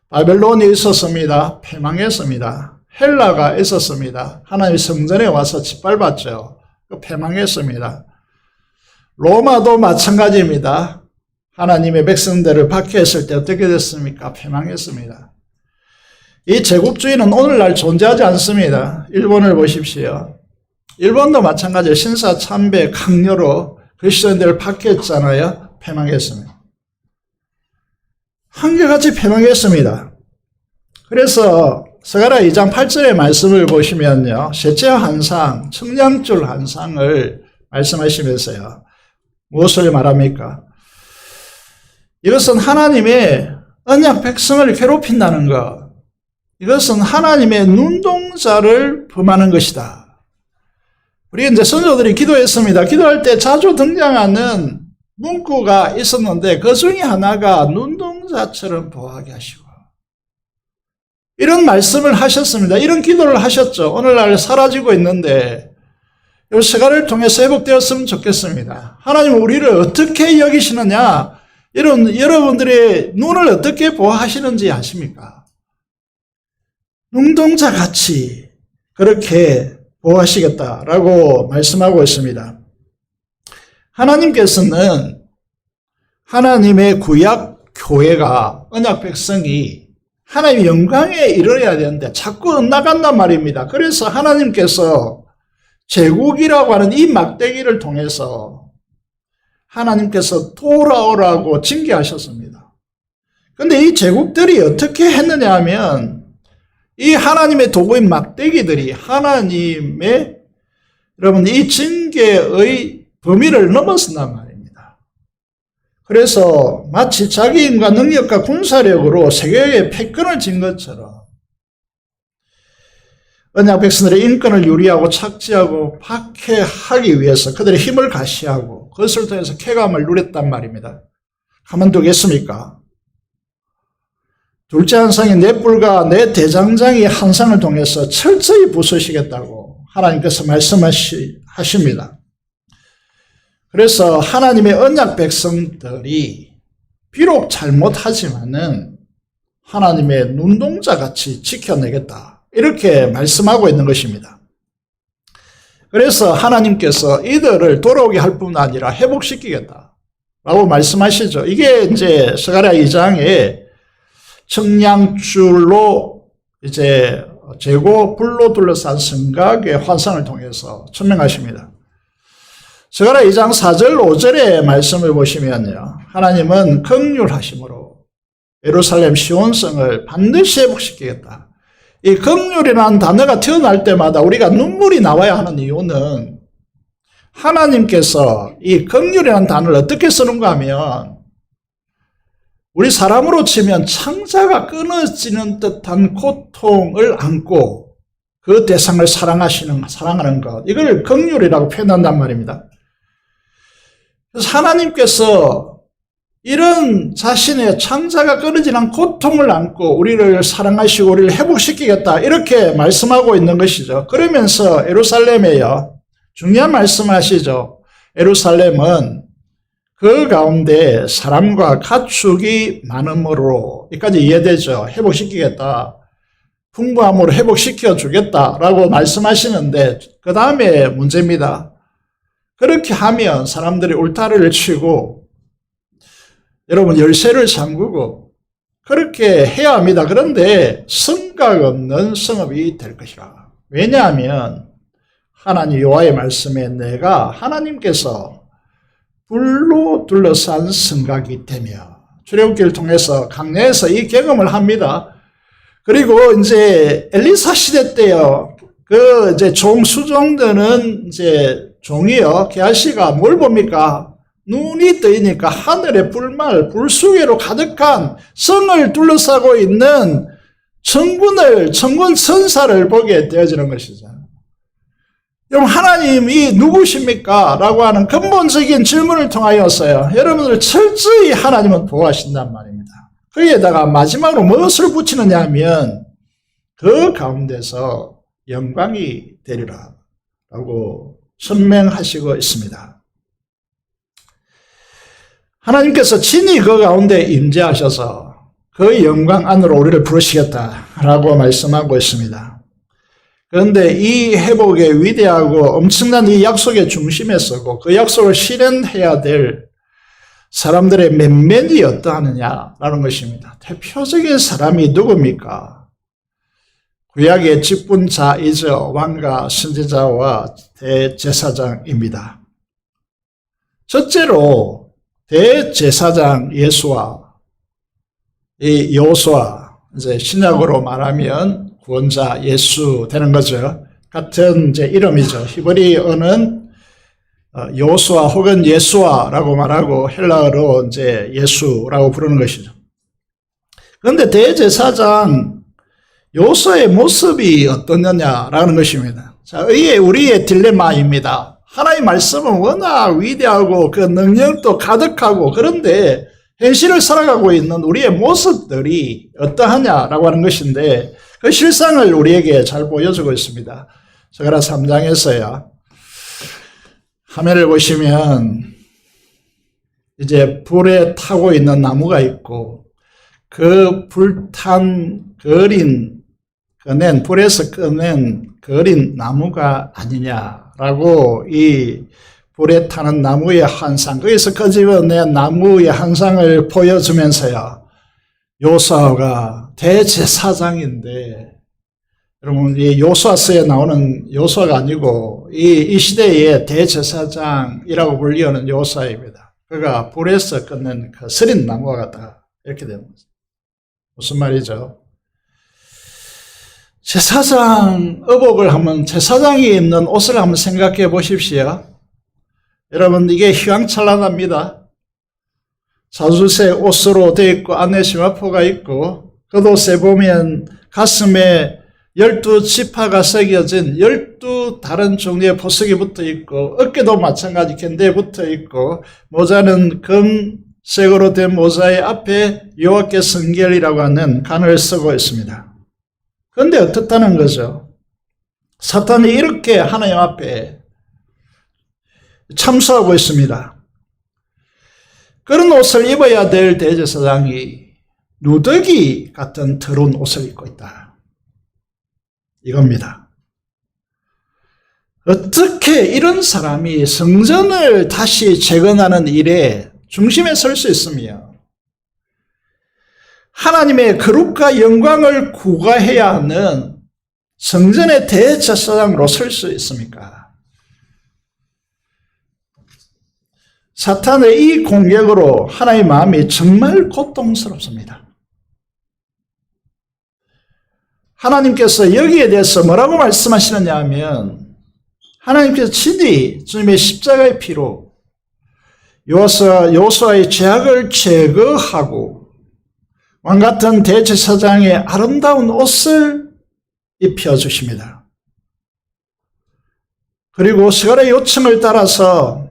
바벨론이 있었습니다. 패망했습니다. 헬라가 있었습니다. 하나님의 성전에 와서 짓밟았죠. 패망했습니다. 로마도 마찬가지입니다. 하나님의 백성들을 박해했을 때 어떻게 됐습니까? 패망했습니다. 이 제국주의는 오늘날 존재하지 않습니다. 일본을 보십시오. 일본도 마찬가지로 신사 참배 강요로 그리스도인들을 박해했잖아요. 패망했습니다. 한결같이 패망했습니다. 그래서 스가랴 2장 8절의 말씀을 보시면요. 셋째 한상, 청량줄 한상을 말씀하시면서요. 무엇을 말합니까? 이것은 하나님의 언약 백성을 괴롭힌다는 것. 이것은 하나님의 눈동자를 범하는 것이다. 우리 이제 선조들이 기도했습니다. 기도할 때 자주 등장하는 문구가 있었는데 그 중에 하나가 눈동자처럼 보호하게 하시고 이런 말씀을 하셨습니다. 이런 기도를 하셨죠. 오늘날 사라지고 있는데 이 스가랴를 통해서 회복되었으면 좋겠습니다. 하나님은 우리를 어떻게 여기시느냐, 이런 여러분들의 눈을 어떻게 보호하시는지 아십니까? 눈동자같이 그렇게 보호하시겠다라고 말씀하고 있습니다. 하나님께서는 하나님의 구약 교회가, 언약 백성이 하나님의 영광에 이르러야 되는데 자꾸 엇나간단 말입니다. 그래서 하나님께서 제국이라고 하는 이 막대기를 통해서 하나님께서 돌아오라고 징계하셨습니다. 그런데 이 제국들이 어떻게 했느냐 하면 이 하나님의 도구인 막대기들이 하나님의, 여러분, 이 징계의 범위를 넘어선단 말입니다. 그래서 마치 자기 힘과 능력과 군사력으로 세계의 패권을 쥔 것처럼 언약 백성들의 인권을 유리하고 착지하고 박해하기 위해서 그들의 힘을 가시하고 그것을 통해서 쾌감을 누렸단 말입니다. 가만두겠습니까? 둘째 한상이 내 뿔과 내 대장장이 한상을 통해서 철저히 부수시겠다고 하나님께서 말씀하십니다. 그래서 하나님의 언약 백성들이 비록 잘못하지만은 하나님의 눈동자같이 지켜내겠다, 이렇게 말씀하고 있는 것입니다. 그래서 하나님께서 이들을 돌아오게 할 뿐 아니라 회복시키겠다라고 말씀하시죠. 이게 이제 스가랴 2장에 청량줄로 이제 재고 불로 둘러싼 성곽의 환상을 통해서 천명하십니다. 스가랴 2장 4절 5절의 말씀을 보시면요, 하나님은 긍휼하심으로 예루살렘 시온성을 반드시 회복시키겠다. 이 긍휼이라는 단어가 태어날 때마다 우리가 눈물이 나와야 하는 이유는 하나님께서 이 긍휼이라는 단어를 어떻게 쓰는가 하면 우리 사람으로 치면 창자가 끊어지는 듯한 고통을 안고 그 대상을 사랑하는 것, 이걸 긍휼이라고 표현한단 말입니다. 그래서 하나님께서 이런 자신의 창자가 끊어지는 고통을 안고 우리를 사랑하시고 우리를 회복시키겠다, 이렇게 말씀하고 있는 것이죠. 그러면서 예루살렘에요, 중요한 말씀하시죠. 예루살렘은 그 가운데 사람과 가축이 많음으로, 여기까지 이해되죠. 회복시키겠다, 풍부함으로 회복시켜 주겠다라고 말씀하시는데 그 다음에 문제입니다. 그렇게 하면 사람들이 울타리를 치고 여러분 열쇠를 잠그고 그렇게 해야 합니다. 그런데 성각 없는 성읍이 될 것이라. 왜냐하면 하나님 여호와의 말씀에 내가 하나님께서 불로 둘러싼 성각이 되며 출애굽기를 통해서 강야에서 이 경험을 합니다. 그리고 이제 엘리사 시대 때요. 그 이제 수종들은 이제 종이요. 게하시가 뭘 봅니까? 눈이 뜨이니까 하늘의 불말, 불수계로 가득한 성을 둘러싸고 있는 천군 천사를 보게 되어지는 것이죠. 여러분, 하나님이 누구십니까? 라고 하는 근본적인 질문을 통하여서요. 여러분들 철저히 하나님은 보호하신단 말입니다. 거기에다가 마지막으로 무엇을 붙이느냐 하면 그 가운데서 영광이 되리라 라고 선명하시고 있습니다. 하나님께서 친히 그 가운데 임재하셔서 그 영광 안으로 우리를 부르시겠다라고 말씀하고 있습니다. 그런데 이 회복의 위대하고 엄청난 이 약속의 중심에 서고 그 약속을 실현해야 될 사람들의 면면이 어떠하느냐라는 것입니다. 대표적인 사람이 누굽니까? 구약의 직분자이죠. 왕과 선지자와 대제사장입니다. 첫째로 대제사장 예수와 이 여호수아, 이제 신약으로 말하면 구원자 예수 되는 거죠. 같은 이제 이름이죠. 히브리어는 여호수아 혹은 예수아라고 말하고 헬라어로 이제 예수라고 부르는 것이죠. 그런데 대제사장 여호수아의 모습이 어떠냐라는 것입니다. 자, 우리의 딜레마입니다. 하나님의 말씀은 워낙 위대하고 그 능력도 가득하고 그런데 현실을 살아가고 있는 우리의 모습들이 어떠하냐라고 하는 것인데 그 실상을 우리에게 잘 보여주고 있습니다. 스가랴 3장에서요. 화면을 보시면 이제 불에 타고 있는 나무가 있고 그 불탄 불에서 꺼낸 거린 나무가 아니냐라고 이 불에 타는 나무의 환상, 거기서 끄집어낸 나무의 환상을 보여주면서요. 요수아가 대제사장인데, 여러분, 이 요수아서에 나오는 요수아가 아니고, 이 시대의 대제사장이라고 불리는 요수아입니다. 그가 불에서 꺼낸 그 서린 나무와 같다. 이렇게 되는 거죠. 무슨 말이죠? 제사장 의복을 한번, 제사장이 입는 옷을 한번 생각해 보십시오. 여러분, 이게 휘황찬란합니다. 자주색 옷으로 되어 있고 안에 심화포가 있고 그 옷에 보면 가슴에 12지파가 새겨진 12다른 종류의 보석이 붙어 있고 어깨도 마찬가지 겐대에 붙어 있고 모자는 금색으로 된 모자의 앞에 여호와께 성결이라고 하는 간을 쓰고 있습니다. 그런데 어떻다는 거죠? 사탄이 이렇게 하나님 앞에 참수하고 있습니다. 그런 옷을 입어야 될 대제사장이 누더기 같은 더러운 옷을 입고 있다. 이겁니다. 어떻게 이런 사람이 성전을 다시 재건하는 일에 중심에 설 수 있으며 하나님의 거룩과 영광을 구가해야 하는 성전의 대제사장으로 설 수 있습니까? 사탄의 이 공격으로 하나님의 마음이 정말 고통스럽습니다. 하나님께서 여기에 대해서 뭐라고 말씀하시느냐 하면 하나님께서 친히 주님의 십자가의 피로 여호수아의 죄악을 제거하고 왕같은 대제사장의 아름다운 옷을 입혀주십니다. 그리고 스가랴의 요청을 따라서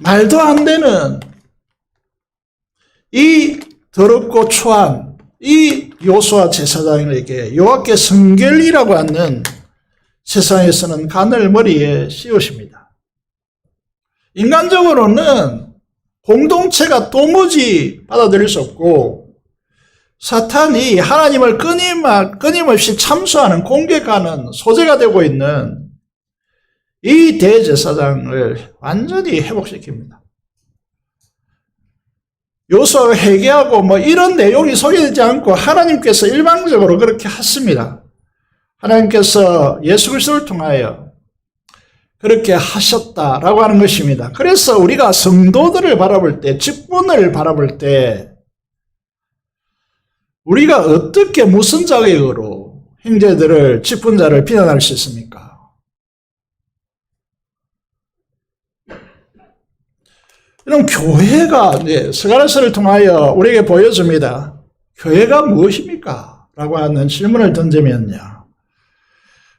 말도 안 되는 이 더럽고 초한 이 여호수아 제사장에게 여호와께 성결이라고 하는 세상에서는 간을 머리에 씌우십니다. 인간적으로는 공동체가 도무지 받아들일 수 없고 사탄이 하나님을 끊임없이 참수하는 공격하는 소재가 되고 있는 이 대제사장을 완전히 회복시킵니다. 요소를 회개하고 뭐 이런 내용이 소개되지 않고 하나님께서 일방적으로 그렇게 하십니다. 하나님께서 예수 그리스도를 통하여 그렇게 하셨다라고 하는 것입니다. 그래서 우리가 성도들을 바라볼 때, 직분을 바라볼 때 우리가 어떻게 무슨 자격으로 형제들을, 직분자를 비난할 수 있습니까? 그럼 교회가 스가랴서를 통하여 우리에게 보여줍니다. 교회가 무엇입니까? 라고 하는 질문을 던지면요.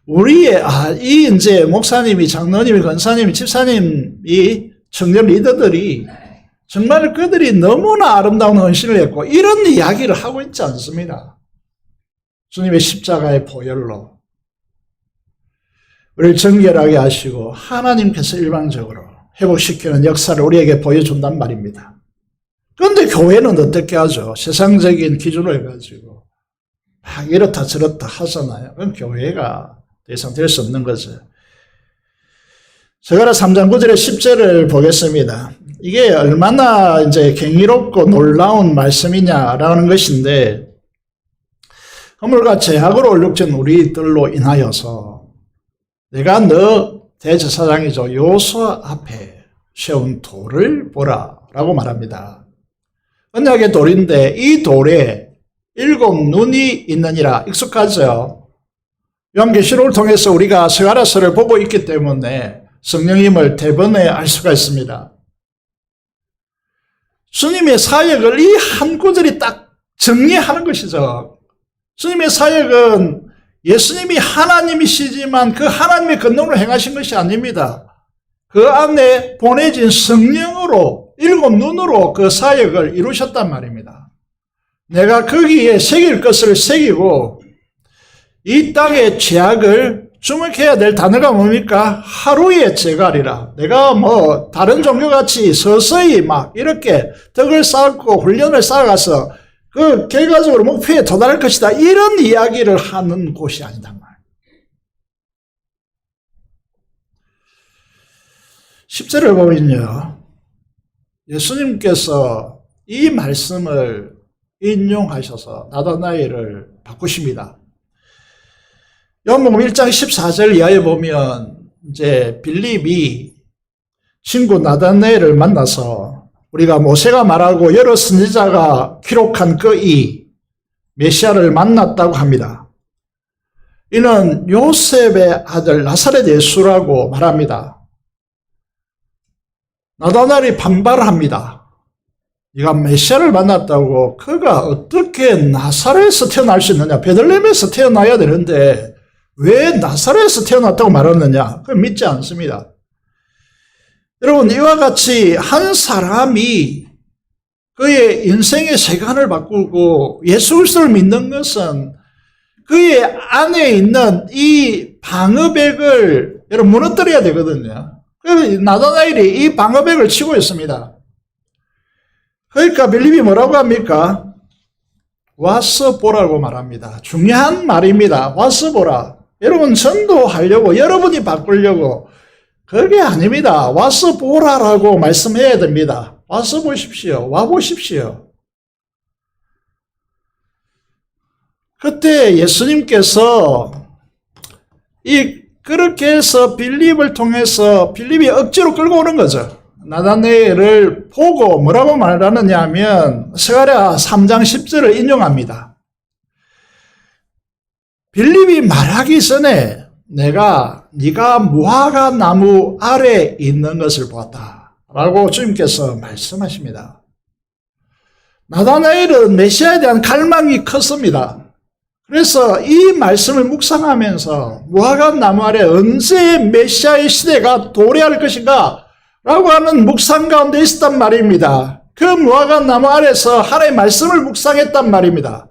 우리의, 이제 목사님이, 장로님이, 권사님이, 집사님이, 청년 리더들이 정말 그들이 너무나 아름다운 헌신을 했고 이런 이야기를 하고 있지 않습니다. 주님의 십자가의 보혈로 우리를 정결하게 하시고 하나님께서 일방적으로 회복시키는 역사를 우리에게 보여준단 말입니다. 그런데 교회는 어떻게 하죠? 세상적인 기준을 가지고 막 이렇다 저렇다 하잖아요. 그건 교회가 더 이상 될 수 없는 거죠. 스가랴 3장 9절의 10절을 보겠습니다. 이게 얼마나 이제 경이롭고 놀라운 말씀이냐라는 것인데, 허물과 죄악으로 얼룩진 우리들로 인하여서 내가 너 대제사장이죠 요소 앞에 세운 돌을 보라 라고 말합니다. 언약의 돌인데 이 돌에 7 눈이 있느니라. 익숙하죠? 요한계시록을 통해서 우리가 스가랴서를 보고 있기 때문에 성령님을 대번에 알 수가 있습니다. 주님의 사역을 이 한 구절이 딱 정리하는 것이죠. 주님의 사역은 예수님이 하나님이시지만 그 하나님의 권능으로 행하신 것이 아닙니다. 그 안에 보내진 성령으로 7 눈으로 그 사역을 이루셨단 말입니다. 내가 거기에 새길 것을 새기고 이 땅의 죄악을 주목해야 될 단어가 뭡니까? 하루의 죄가리라. 내가 뭐 다른 종교같이 서서히 막 이렇게 덕을 쌓고 훈련을 쌓아가서 그 결과적으로 목표에 도달할 것이다. 이런 이야기를 하는 곳이 아니다 말. 10절을 보면요. 예수님께서 이 말씀을 인용하셔서 나다나엘을 바꾸십니다. 요한복음 1장 14절 이하에 보면 이제 빌립이 친구 나다나엘을 만나서 우리가 모세가 말하고 여러 선지자가 기록한 그 이 메시아를 만났다고 합니다. 이는 요셉의 아들 나사렛 예수라고 말합니다. 나다나엘이 반발합니다. 네가 메시아를 만났다고 그가 어떻게 나사렛에서 태어날 수 있느냐? 베들레헴에서 태어나야 되는데 왜 나사렛에서 태어났다고 말하느냐? 그걸 믿지 않습니다. 여러분, 이와 같이 한 사람이 그의 인생의 세간을 바꾸고 예수 그리스도를 믿는 것은 그의 안에 있는 이 방어벽을 여러분 무너뜨려야 되거든요. 나다나엘이 이 방어벽을 치고 있습니다. 그러니까 빌립이 뭐라고 합니까? 와서 보라고 말합니다. 중요한 말입니다. 와서 보라. 여러분 전도하려고 여러분이 바꾸려고 그게 아닙니다. 와서 보라라고 말씀해야 됩니다. 와서 보십시오. 와 보십시오. 그때 예수님께서 그렇게 해서 빌립을 통해서 빌립이 억지로 끌고 오는 거죠. 나다나엘을 보고 뭐라고 말하느냐 하면 스가랴 3장 10절을 인용합니다. 빌립이 말하기 전에 네가 무화과 나무 아래에 있는 것을 보았다 라고 주님께서 말씀하십니다. 나다나엘은 메시아에 대한 갈망이 컸습니다. 그래서 이 말씀을 묵상하면서 무화과 나무 아래 언제 메시아의 시대가 도래할 것인가 라고 하는 묵상 가운데 있었단 말입니다. 그 무화과 나무 아래서 하나님의 말씀을 묵상했단 말입니다.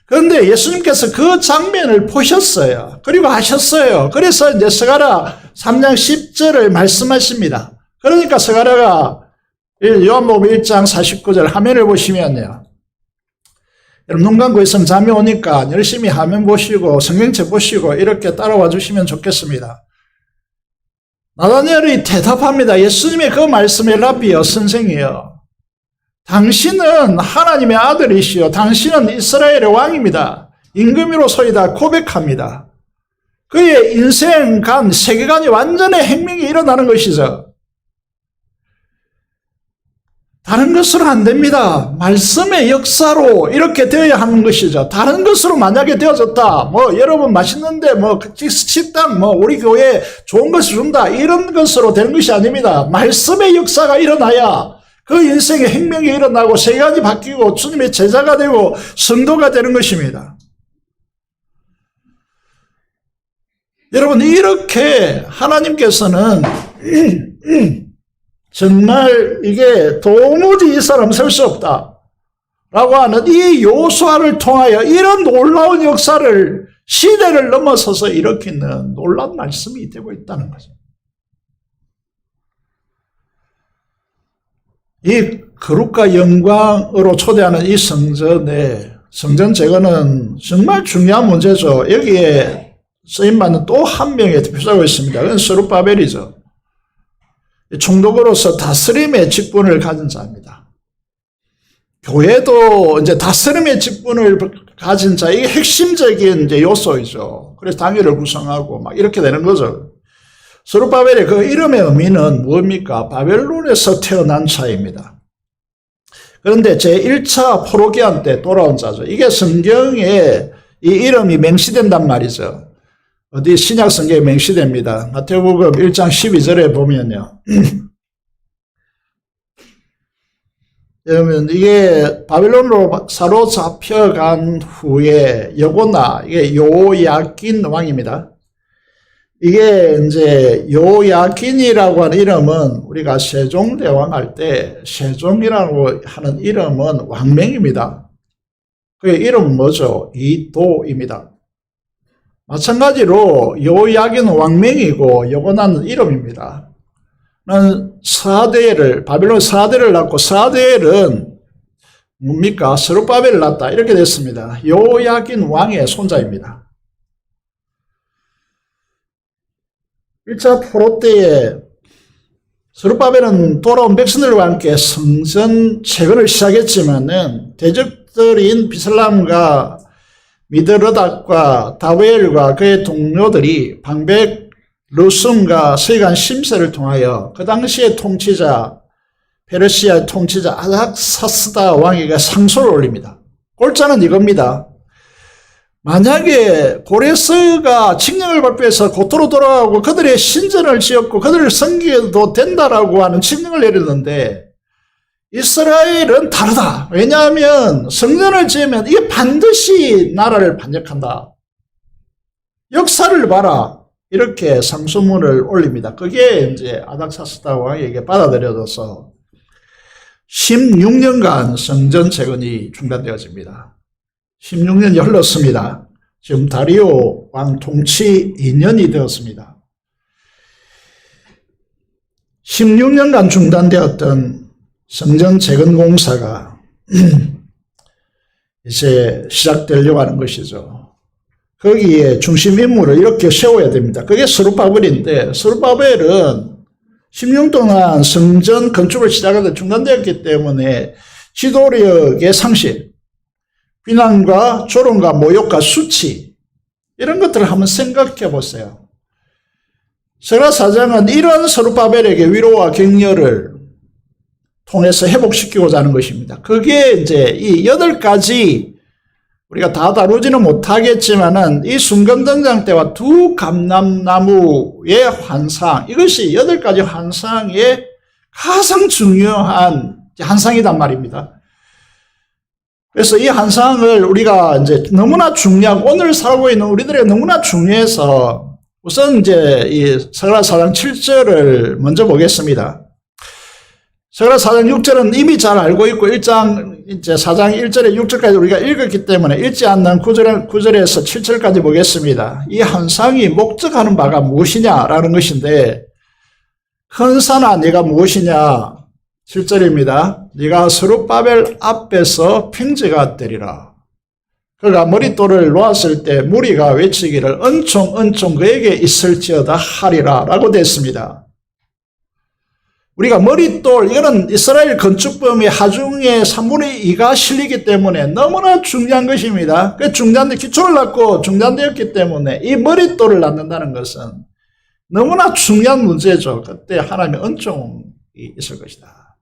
그런데 예수님께서 그 장면을 보셨어요. 그리고 하셨어요. 그래서 이제 스가랴 3장 10절을 말씀하십니다. 그러니까 스가랴가 요한복음 1장 49절 화면을 보시면요. 여러분 눈 감고 있으면 잠이 오니까 열심히 화면 보시고 성경책 보시고 이렇게 따라와 주시면 좋겠습니다. 나다니엘이 대답합니다. 예수님의 그 말씀에 랍비여, 선생이여, 당신은 하나님의 아들이시여 당신은 이스라엘의 왕입니다. 임금이로소이다 고백합니다. 그의 인생관, 세계관이 완전히 혁명이 일어나는 것이죠. 다른 것으로 안 됩니다. 말씀의 역사로 이렇게 되어야 하는 것이죠. 다른 것으로 만약에 되어졌다. 여러분 맛있는데 식당 우리 교회에 좋은 것을 준다. 이런 것으로 되는 것이 아닙니다. 말씀의 역사가 일어나야 그 인생의 혁명이 일어나고 세계관이 바뀌고 주님의 제자가 되고 성도가 되는 것입니다. 여러분, 이렇게 하나님께서는 정말 이게 도무지 이 사람 설 수 없다 라고 하는 이 요수아를 통하여 이런 놀라운 역사를 시대를 넘어서서 일으키는 놀라운 말씀이 되고 있다는 거죠. 이 거룩과 영광으로 초대하는 이 성전 제거는 정말 중요한 문제죠. 여기에 쓰임받는 또 한 명의 대표자가 있습니다. 그건 스룹바벨이죠. 총독으로서 다스림의 직분을 가진 자입니다. 교회도 이제 다스림의 직분을 가진 자, 이게 핵심적인 이제 요소이죠. 그래서 당회를 구성하고 이렇게 되는 거죠. 스룹바벨의 그 이름의 의미는 뭡니까? 바벨론에서 태어난 자입니다. 그런데 제1차 포로기한 때 돌아온 자죠. 이게 성경에 이 이름이 맹시된단 말이죠. 어디 신약 성경에 맹시됩니다. 마태복음 1장 12절에 보면요. 여러분, 이게 바벨론으로 사로잡혀간 후에 여고나, 이게 요야긴 왕입니다. 이게 이제 요야긴이라고 하는 이름은 우리가 세종대왕 할 때 세종이라고 하는 이름은 왕명입니다. 그의 이름은 뭐죠? 이도입니다. 마찬가지로 요야긴은 왕명이고 여고나는 이름입니다. 바벨론 사대를 낳고 사대엘은 뭡니까? 스룹바벨을 낳았다. 이렇게 됐습니다. 요야긴 왕의 손자입니다. 1차 포로 때에 스룹바벨은 돌아온 백성들과 함께 성전 재건을 시작했지만은 대적들인 비슬람과 미드르닷과 다베엘과 그의 동료들이 방백 르숨과 서기관 심세를 통하여 그 당시의 통치자, 페르시아의 통치자 아닥사스다 왕에게 상소를 올립니다. 골자는 이겁니다. 만약에 고레스가 칙령을 발표해서 고토로 돌아가고 그들의 신전을 지었고 그들을 섬기도 된다라고 하는 칙령을 내렸는데 이스라엘은 다르다. 왜냐하면 성전을 지으면 이게 반드시 나라를 반역한다. 역사를 봐라. 이렇게 상소문을 올립니다. 그게 이제 아닥사스다 왕에게 받아들여져서 16년간 성전 재건이 중단되어집니다. 16년이 흘렀습니다. 지금 다리오 왕 통치 2년이 되었습니다. 16년간 중단되었던 성전 재건 공사가 이제 시작되려고 하는 것이죠. 거기에 중심 인물을 이렇게 세워야 됩니다. 그게 스룹바벨인데 스룹바벨은 16년 동안 성전 건축을 시작하다 중단되었기 때문에 지도력의 상실, 비난과 조롱과 모욕과 수치 이런 것들을 한번 생각해 보세요. 스가랴사장은 이런 스룹바벨에게 위로와 격려를 통해서 회복시키고자 하는 것입니다. 그게 이제 이 8가지 우리가 다 다루지는 못하겠지만은 이 순금등장 때와 두 감람나무의 환상, 이것이 8가지 환상의 가장 중요한 환상이단 말입니다. 그래서 이 환상을 우리가 이제 너무나 중요하고 오늘 살고 있는 우리들에게 너무나 중요해서 우선 이제 이 스가랴사장 7절을 먼저 보겠습니다. 스가랴사장 6절은 이미 잘 알고 있고 4장 1절에 6절까지 우리가 읽었기 때문에 읽지 않는 9절에서 7절까지 보겠습니다. 이 환상이 목적하는 바가 무엇이냐라는 것인데 큰 산아 네가 무엇이냐 7절입니다. 네가 스룹바벨 앞에서 평지가 되리라. 그가 머릿돌을 놓았을 때 무리가 외치기를 은총 은총 그에게 있을지어다 하리라 라고 됐습니다. 우리가 머릿돌, 이거는 이스라엘 건축범의 하중의 3분의 2가 실리기 때문에 너무나 중요한 것입니다. 그 중단대, 기초를 놨고 중단되었기 때문에 이 머릿돌을 낳는다는 것은 너무나 중요한 문제죠. 그때 하나님의 은총이 있을 것이다.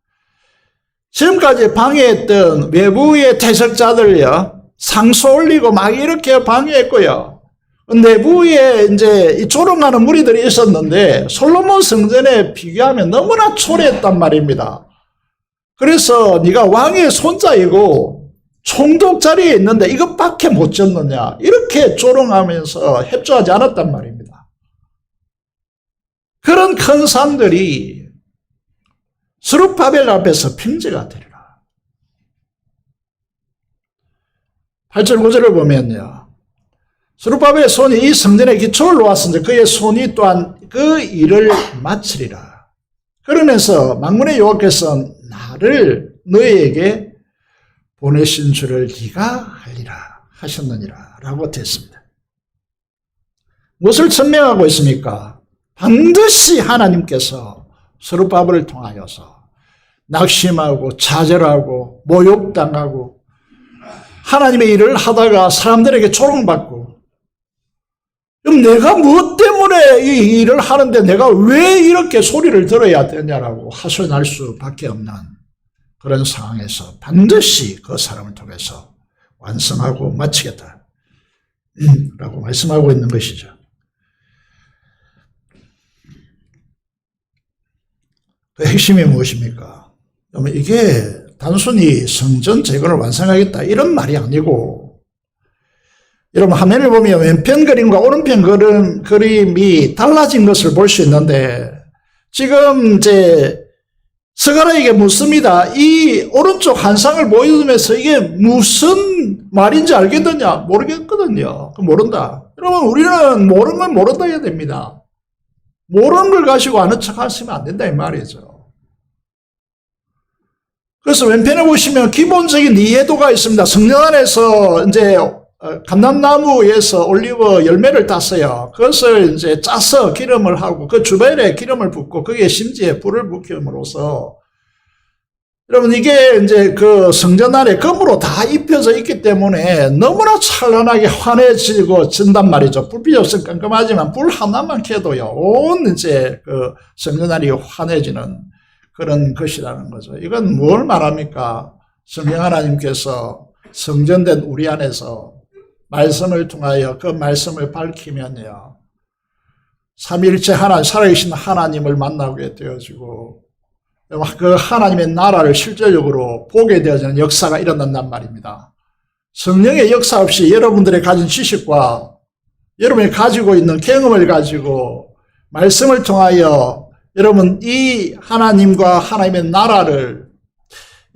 지금까지 방해했던 외부의 대적자들요, 상소 올리고 막 이렇게 방해했고요. 내부에 이제 이 조롱하는 무리들이 있었는데 솔로몬 성전에 비교하면 너무나 초라했단 말입니다. 그래서 네가 왕의 손자이고 총독 자리에 있는데 이것밖에 못 졌느냐, 이렇게 조롱하면서 협조하지 않았단 말입니다. 그런 큰 산들이 스룹바벨 앞에서 평지가 되리라. 8절 9절을 보면요, 스룹바벨의 손이 이 성전의 기초를 놓았으니 그의 손이 또한 그 일을 마치리라. 그러면서 만군의 여호와께서 나를 너희에게 보내신 줄을 네가 알리라 하셨느니라 라고 됐습니다. 무엇을 설명하고 있습니까? 반드시 하나님께서 스룹바벨을 통하여서 낙심하고 좌절하고 모욕당하고 하나님의 일을 하다가 사람들에게 조롱받고, 그럼 내가 무엇 때문에 이 일을 하는데 내가 왜 이렇게 소리를 들어야 되냐라고 하소연할 수밖에 없는 그런 상황에서 반드시 그 사람을 통해서 완성하고 마치겠다 라고 말씀하고 있는 것이죠. 그 핵심이 무엇입니까? 그러면 이게 단순히 성전 재건을 완성하겠다 이런 말이 아니고, 여러분 화면을 보면 왼편 그림과 오른편 그림이 달라진 것을 볼 수 있는데, 지금 이제 스가랴에게 묻습니다. 이 오른쪽 한 상을 보여주면서 이게 무슨 말인지 알겠느냐? 모르겠거든요. 모른다. 여러분, 우리는 모르는 건 모른다 해야 됩니다. 모르는 걸 가지고 아는 척 하시면 안 된다 이 말이죠. 그래서 왼편에 보시면 기본적인 이해도가 있습니다. 성전 안에서 이제 감람나무에서 올리브 열매를 땄어요. 그것을 이제 짜서 기름을 하고 그 주변에 기름을 붓고 거기에 심지에 불을 붙임으로써, 여러분 이게 이제 그 성전 안에 금으로 다 입혀져 있기 때문에 너무나 찬란하게 환해지고 진단 말이죠. 불빛이 없으면 깜깜하지만 불 하나만 켜도요 온 이제 그 성전 안이 환해지는 그런 것이라는 거죠. 이건 뭘 말합니까? 성령 하나님께서 성전된 우리 안에서 말씀을 통하여 그 말씀을 밝히면요, 삼위일체 하나님, 살아계신 하나님을 만나게 되어지고 그 하나님의 나라를 실질적으로 보게 되어지는 역사가 일어난단 말입니다. 성령의 역사 없이 여러분들의 가진 지식과 여러분이 가지고 있는 경험을 가지고 말씀을 통하여 여러분 이 하나님과 하나님의 나라를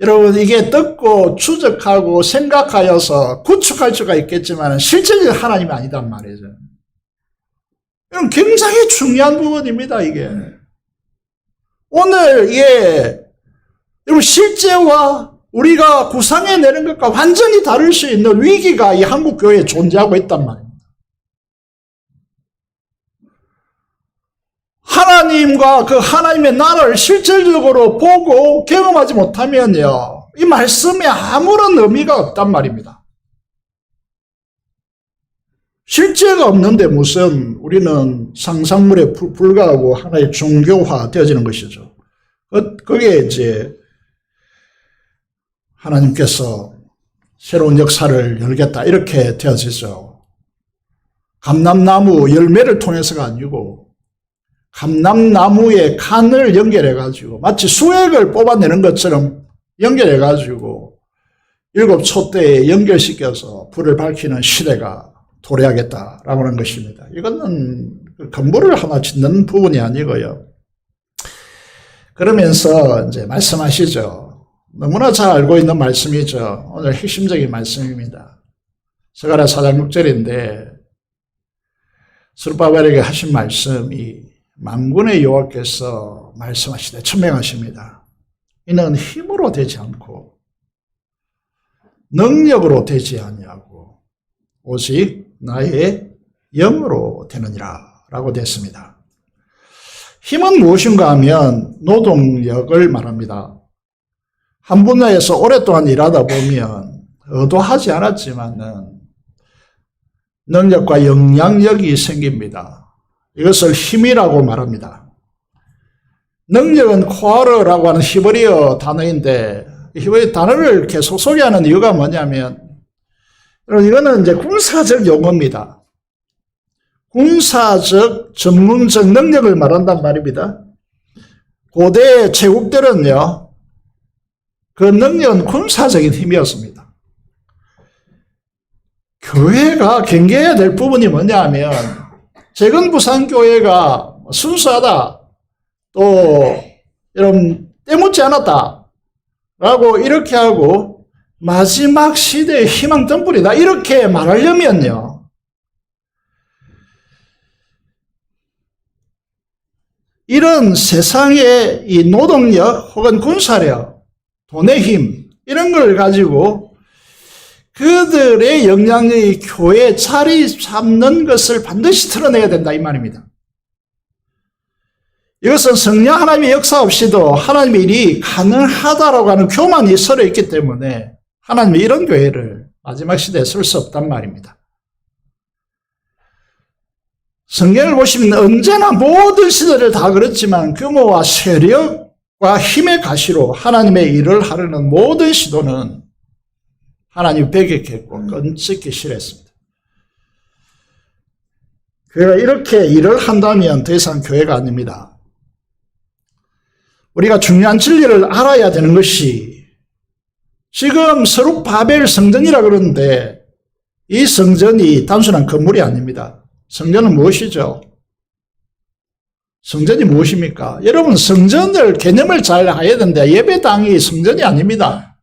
여러분 이게 듣고 추적하고 생각하여서 구축할 수가 있겠지만 실제적인 하나님이 아니단 말이죠. 이건 굉장히 중요한 부분입니다. 이게 오늘 이게 여러분 실제와 우리가 구상해내는 것과 완전히 다를 수 있는 위기가 이 한국 교회에 존재하고 있단 말입니다. 하나님과 그 하나님의 나라를 실질적으로 보고 경험하지 못하면요, 이 말씀에 아무런 의미가 없단 말입니다. 실제가 없는데 무슨 우리는 상상물에 불과하고 하나의 종교화 되어지는 것이죠. 그게 이제 하나님께서 새로운 역사를 열겠다 이렇게 되어지죠. 감람나무 열매를 통해서가 아니고 감람나무의 칸을 연결해가지고 마치 수액을 뽑아내는 것처럼 연결해가지고 7 촛대에 연결시켜서 불을 밝히는 시대가 도래하겠다라고 하는 것입니다. 이거는 건물을 하나 짓는 부분이 아니고요. 그러면서 이제 말씀하시죠. 너무나 잘 알고 있는 말씀이죠. 오늘 핵심적인 말씀입니다. 스가랴 4장 6절인데 스룹바벨에게 하신 말씀이 만군의 여호와께서 말씀하시되 천명하십니다. 이는 힘으로 되지 않고 능력으로 되지 아니하고 오직 나의 영으로 되느니라 라고 됐습니다. 힘은 무엇인가 하면 노동력을 말합니다. 한 분야에서 오랫동안 일하다 보면 의도하지 않았지만은 능력과 영향력이 생깁니다. 이것을 힘이라고 말합니다. 능력은 코아르라고 하는 히브리어 단어인데 히브리 단어를 계속 소개하는 이유가 뭐냐면 여러분 이거는 이제 군사적 용어입니다. 군사적 전문적 능력을 말한단 말입니다. 고대 제국들은요 그 능력은 군사적인 힘이었습니다. 교회가 경계해야 될 부분이 뭐냐 하면 재건부산교회가 순수하다 또 여러분 때묻지 않았다 라고 이렇게 하고 마지막 시대의 희망 등불이다 이렇게 말하려면요 이런 세상의 이 노동력 혹은 군사력 돈의 힘 이런 걸 가지고 그들의 영향력이 교회에 자리 잡는 것을 반드시 드러내야 된다 이 말입니다. 이것은 성령 하나님의 역사 없이도 하나님의 일이 가능하다라고 하는 교만이 서려 있기 때문에 하나님의 이런 교회를 마지막 시대에 쓸 수 없단 말입니다. 성경을 보시면 언제나 모든 시대를 다 그렇지만 규모와 세력과 힘의 가시로 하나님의 일을 하려는 모든 시도는 하나님이 배격했고 끔찍히 싫어했습니다. 교회가 이렇게 일을 한다면 더 이상 교회가 아닙니다. 우리가 중요한 진리를 알아야 되는 것이 지금 스룹바벨 성전이라 그러는데 이 성전이 단순한 건물이 아닙니다. 성전은 무엇이죠? 성전이 무엇입니까? 여러분 성전을 개념을 잘 알아야 되는데 예배당이 성전이 아닙니다.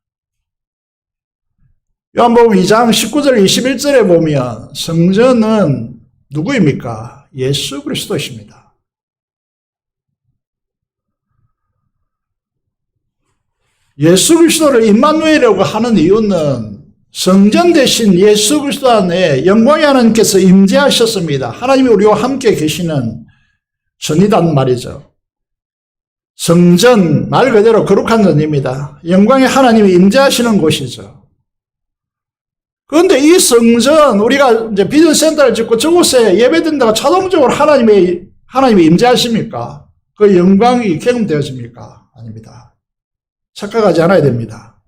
요한복음 2장 19절 21절에 보면 성전은 누구입니까? 예수 그리스도십니다. 예수 그리스도를 임마누엘이라고 하는 이유는 성전 대신 예수 그리스도 안에 영광의 하나님께서 임재하셨습니다. 하나님이 우리와 함께 계시는 전이단 말이죠. 성전 말 그대로 거룩한 전입니다. 영광의 하나님이 임재하시는 곳이죠. 그런데 이 성전 우리가 이제 비전센터를 짓고 저곳에 예배드린다고 자동적으로 하나님이 임재하십니까? 그 영광이 경험되어집니까? 아닙니다. 착각하지 않아야 됩니다.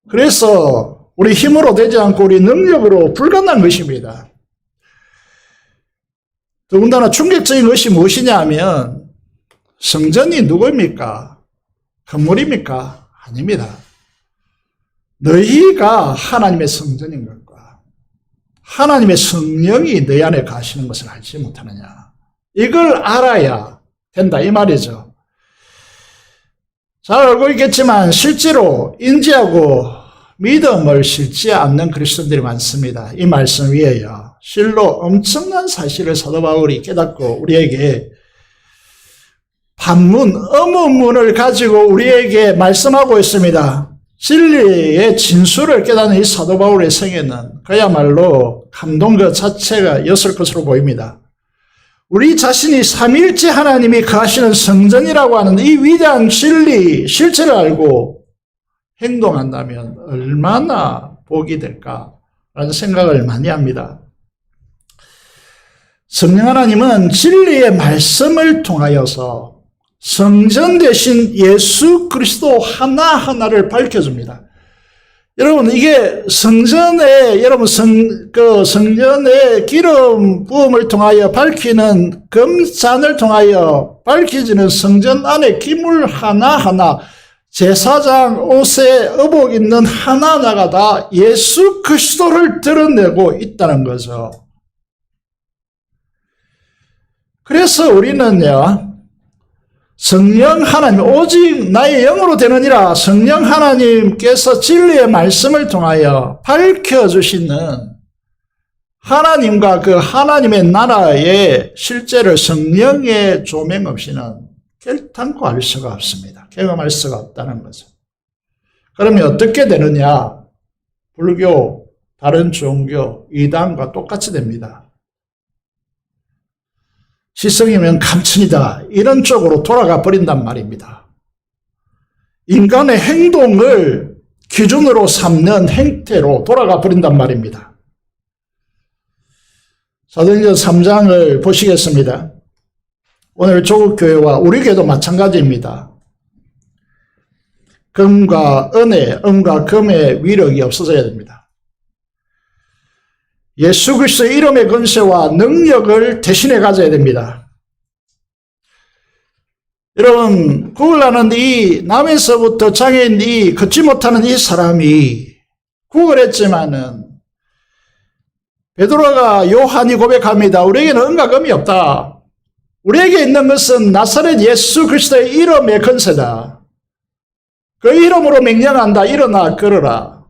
그래서 우리 힘으로 되지 않고 우리 능력으로 불가능한 것입니다. 더군다나 충격적인 것이 무엇이냐 하면 성전이 누구입니까? 건물입니까? 아닙니다. 너희가 하나님의 성전인 것과 하나님의 성령이 너희 안에 가시는 것을 알지 못하느냐. 이걸 알아야 된다 이 말이죠. 잘 알고 있겠지만 실제로 인지하고 믿음을 실지 않는 그리스도인들이 많습니다. 이 말씀 위에요. 실로 엄청난 사실을 사도 바울이 깨닫고 우리에게 반문, 의문문을 가지고 우리에게 말씀하고 있습니다. 진리의 진수를 깨닫는 이 사도 바울의 생애는 그야말로 감동 그 자체가 였을 것으로 보입니다. 우리 자신이 삼위일체 하나님이 거하시는 성전이라고 하는 이 위대한 진리, 실체를 알고 행동한다면 얼마나 복이 될까라는 생각을 많이 합니다. 성령 하나님은 진리의 말씀을 통하여서 성전 대신 예수 그리스도 하나하나를 밝혀줍니다. 여러분, 이게 성전에, 여러분, 성전의 기름 부음을 통하여 밝히는 금잔을 통하여 밝혀지는 성전 안에 기물 하나하나, 제사장 옷에 의복 있는 하나하나가 다 예수 그리스도를 드러내고 있다는 거죠. 그래서 우리는요, 성령 하나님, 오직 나의 영으로 되느니라 성령 하나님께서 진리의 말씀을 통하여 밝혀주시는 하나님과 그 하나님의 나라의 실제를 성령의 조명 없이는 결단코 알 수가 없습니다. 경험할 수가 없다는 거죠. 그러면 어떻게 되느냐? 불교, 다른 종교, 이단과 똑같이 됩니다. 지성이면 감천이다. 이런 쪽으로 돌아가 버린단 말입니다. 인간의 행동을 기준으로 삼는 행태로 돌아가 버린단 말입니다. 사도행전 3장을 보시겠습니다. 오늘 조국교회와 우리 교회도 마찬가지입니다. 금과 은혜, 은과 금의 위력이 없어져야 됩니다. 예수 그리스도의 이름의 권세와 능력을 대신해 가져야 됩니다. 여러분, 구걸하는 이 남에서부터 장애인 이 걷지 못하는 이 사람이 구걸했지만은 베드로가 요한이 고백합니다. 우리에게는 은과 금이 없다. 우리에게 있는 것은 나사렛 예수 그리스도의 이름의 권세다. 그 이름으로 맹령한다. 일어나 걸어라.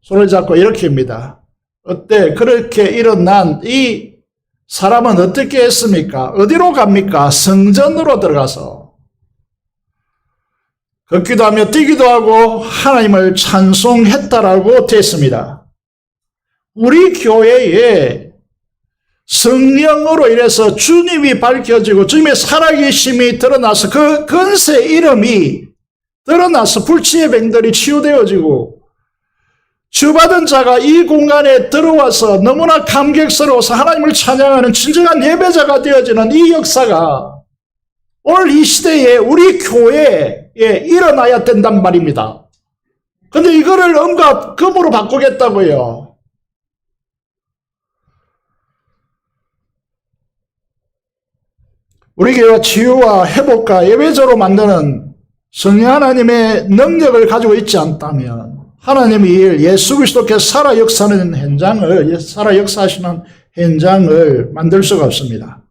손을 잡고 이렇게 합니다. 어때? 그렇게 일어난 이 사람은 어떻게 했습니까? 어디로 갑니까? 성전으로 들어가서 걷기도 하며 뛰기도 하고 하나님을 찬송했다라고 되어 있습니다. 우리 교회에 성령으로 인해서 주님이 밝혀지고 주님의 살아계심이 드러나서 그 권세 이름이 드러나서 불치의 병들이 치유되어지고 주받은 자가 이 공간에 들어와서 너무나 감격스러워서 하나님을 찬양하는 진정한 예배자가 되어지는 이 역사가 오늘 이 시대에 우리 교회에 일어나야 된단 말입니다. 근데 이거를 은과 금으로 바꾸겠다고요. 우리 교회가 치유와 회복과 예배자로 만드는 성령 하나님의 능력을 가지고 있지 않다면 하나님의 일, 예수 그리스도께서 살아 역사하는 역사하시는 현장을 만들 수가 없습니다.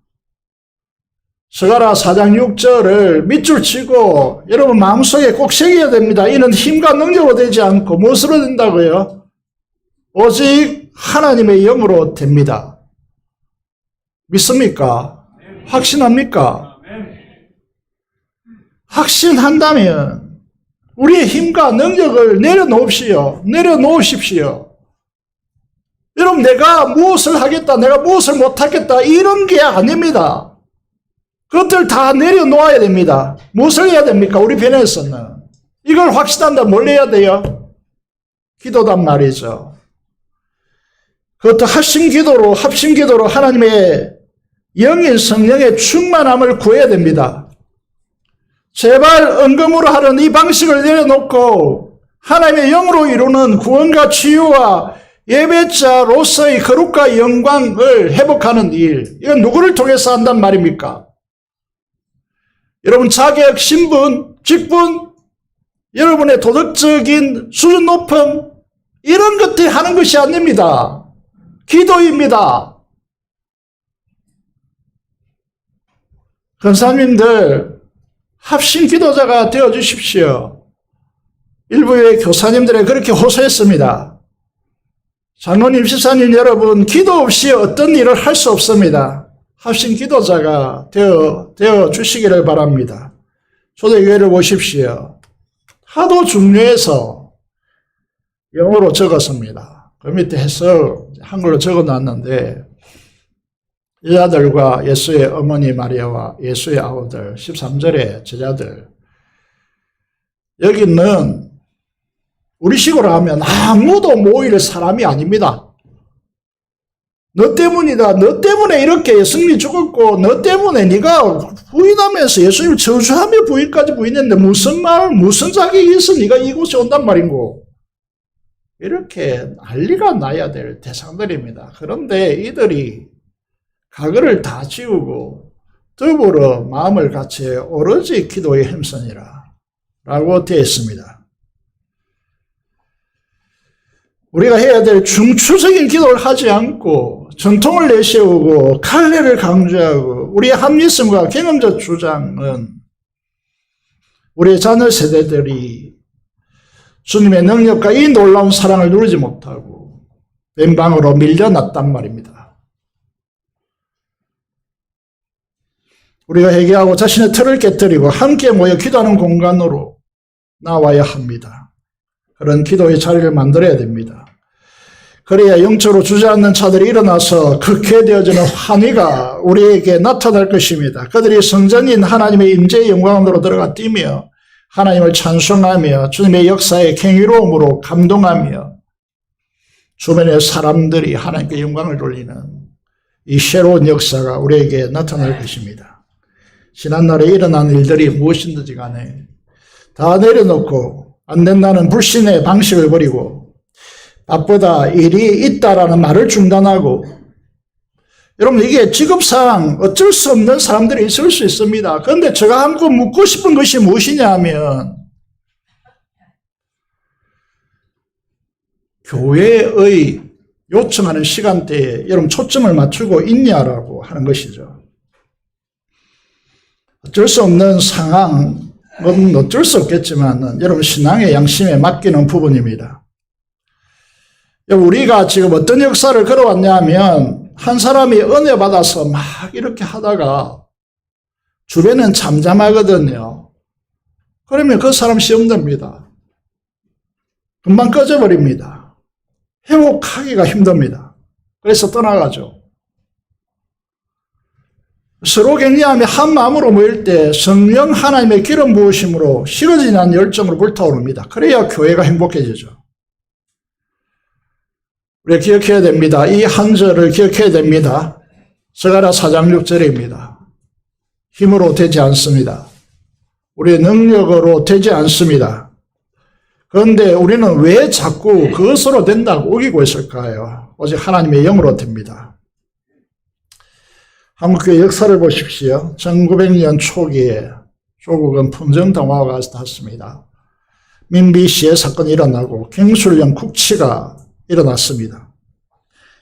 스가랴 4장 6절을 밑줄 치고 여러분 마음속에 꼭 새겨야 됩니다. 이는 힘과 능력으로 되지 않고 무엇으로 된다고요? 오직 하나님의 영으로 됩니다. 믿습니까? 확신합니까? 확신한다면 우리의 힘과 능력을 내려놓으십시오. 여러분, 내가 무엇을 하겠다, 내가 무엇을 못하겠다, 이런 게 아닙니다. 그것들 다 내려놓아야 됩니다. 무엇을 해야 됩니까? 우리 편에서는. 이걸 확신한다면 뭘 해야 돼요? 기도단 말이죠. 그것도 합심기도로 하나님의 영인 성령의 충만함을 구해야 됩니다. 제발 은금으로 하는 이 방식을 내려놓고 하나님의 영으로 이루는 구원과 치유와 예배자로서의 거룩과 영광을 회복하는 일, 이건 누구를 통해서 한단 말입니까? 여러분 자격, 신분, 직분, 여러분의 도덕적인 수준 높음, 이런 것들 하는 것이 아닙니다. 기도입니다. 권사님들 합심 기도자가 되어주십시오. 일부의 교사님들이 그렇게 호소했습니다. 장로님, 집사님 여러분, 기도 없이 어떤 일을 할 수 없습니다. 합심 기도자가 되어 주시기를 바랍니다. 초대교회를 보십시오. 하도 중요해서 영어로 적었습니다. 그 밑에 해서 한글로 적어놨는데 여자들과 예수의 어머니 마리아와 예수의 아우들 13절의 제자들, 여기는 우리식으로 하면 아무도 모일 사람이 아닙니다. 너 때문이다. 너 때문에 이렇게 예수님이 죽었고 너 때문에 네가 부인하면서 예수님을 저주하며 부인까지 부인했는데 무슨 말, 무슨 자격이 있어 네가 이곳에 온단 말인고. 이렇게 난리가 나야 될 대상들입니다. 그런데 이들이 과거를 다 지우고 더불어 마음을 같이 오로지 기도에 힘쓰니라 라고 되어 있습니다. 우리가 해야 될 중추적인 기도를 하지 않고 전통을 내세우고 칼례를 강조하고 우리의 합리성과 경험적 주장은 우리의 자녀 세대들이 주님의 능력과 이 놀라운 사랑을 누리지 못하고 왼방으로 밀려났단 말입니다. 우리가 회개하고 자신의 틀을 깨뜨리고 함께 모여 기도하는 공간으로 나와야 합니다. 그런 기도의 자리를 만들어야 됩니다. 그래야 영적으로 주저앉는 자들이 일어나서 극해 되어지는 환희가 우리에게 나타날 것입니다. 그들이 성전인 하나님의 임재의 영광으로 들어가 뛰며 하나님을 찬송하며 주님의 역사의 경이로움으로 감동하며 주변의 사람들이 하나님께 영광을 돌리는 이 새로운 역사가 우리에게 나타날 것입니다. 지난날에 일어난 일들이 무엇인지 간에 다 내려놓고 안 된다는 불신의 방식을 버리고 바쁘다, 일이 있다라는 말을 중단하고, 여러분 이게 직업상 어쩔 수 없는 사람들이 있을 수 있습니다. 그런데 제가 한번 묻고 싶은 것이 무엇이냐 하면 교회의 요청하는 시간대에 여러분 초점을 맞추고 있냐라고 하는 것이죠. 어쩔 수 없는 상황은 어쩔 수 없겠지만 여러분 신앙의 양심에 맡기는 부분입니다. 우리가 지금 어떤 역사를 걸어왔냐 하면 한 사람이 은혜 받아서 막 이렇게 하다가 주변은 잠잠하거든요. 그러면 그 사람 시험 됩니다. 금방 꺼져버립니다. 회복하기가 힘듭니다. 그래서 떠나가죠. 서로 격려하며 한 마음으로 모일 때 성령 하나님의 기름 부으심으로 식어지지 않는 열정으로 불타오릅니다. 그래야 교회가 행복해지죠. 우리가 기억해야 됩니다. 이 한 절을 기억해야 됩니다. 스가랴 4장 6절입니다. 힘으로 되지 않습니다. 우리의 능력으로 되지 않습니다. 그런데 우리는 왜 자꾸 그것으로 된다고 우기고 있을까요? 오직 하나님의 영으로 됩니다. 한국교회 역사를 보십시오. 1900년 초기에 조국은 풍정당화가 닿았습니다. 민비시의 사건이 일어나고 경술령 국치가 일어났습니다.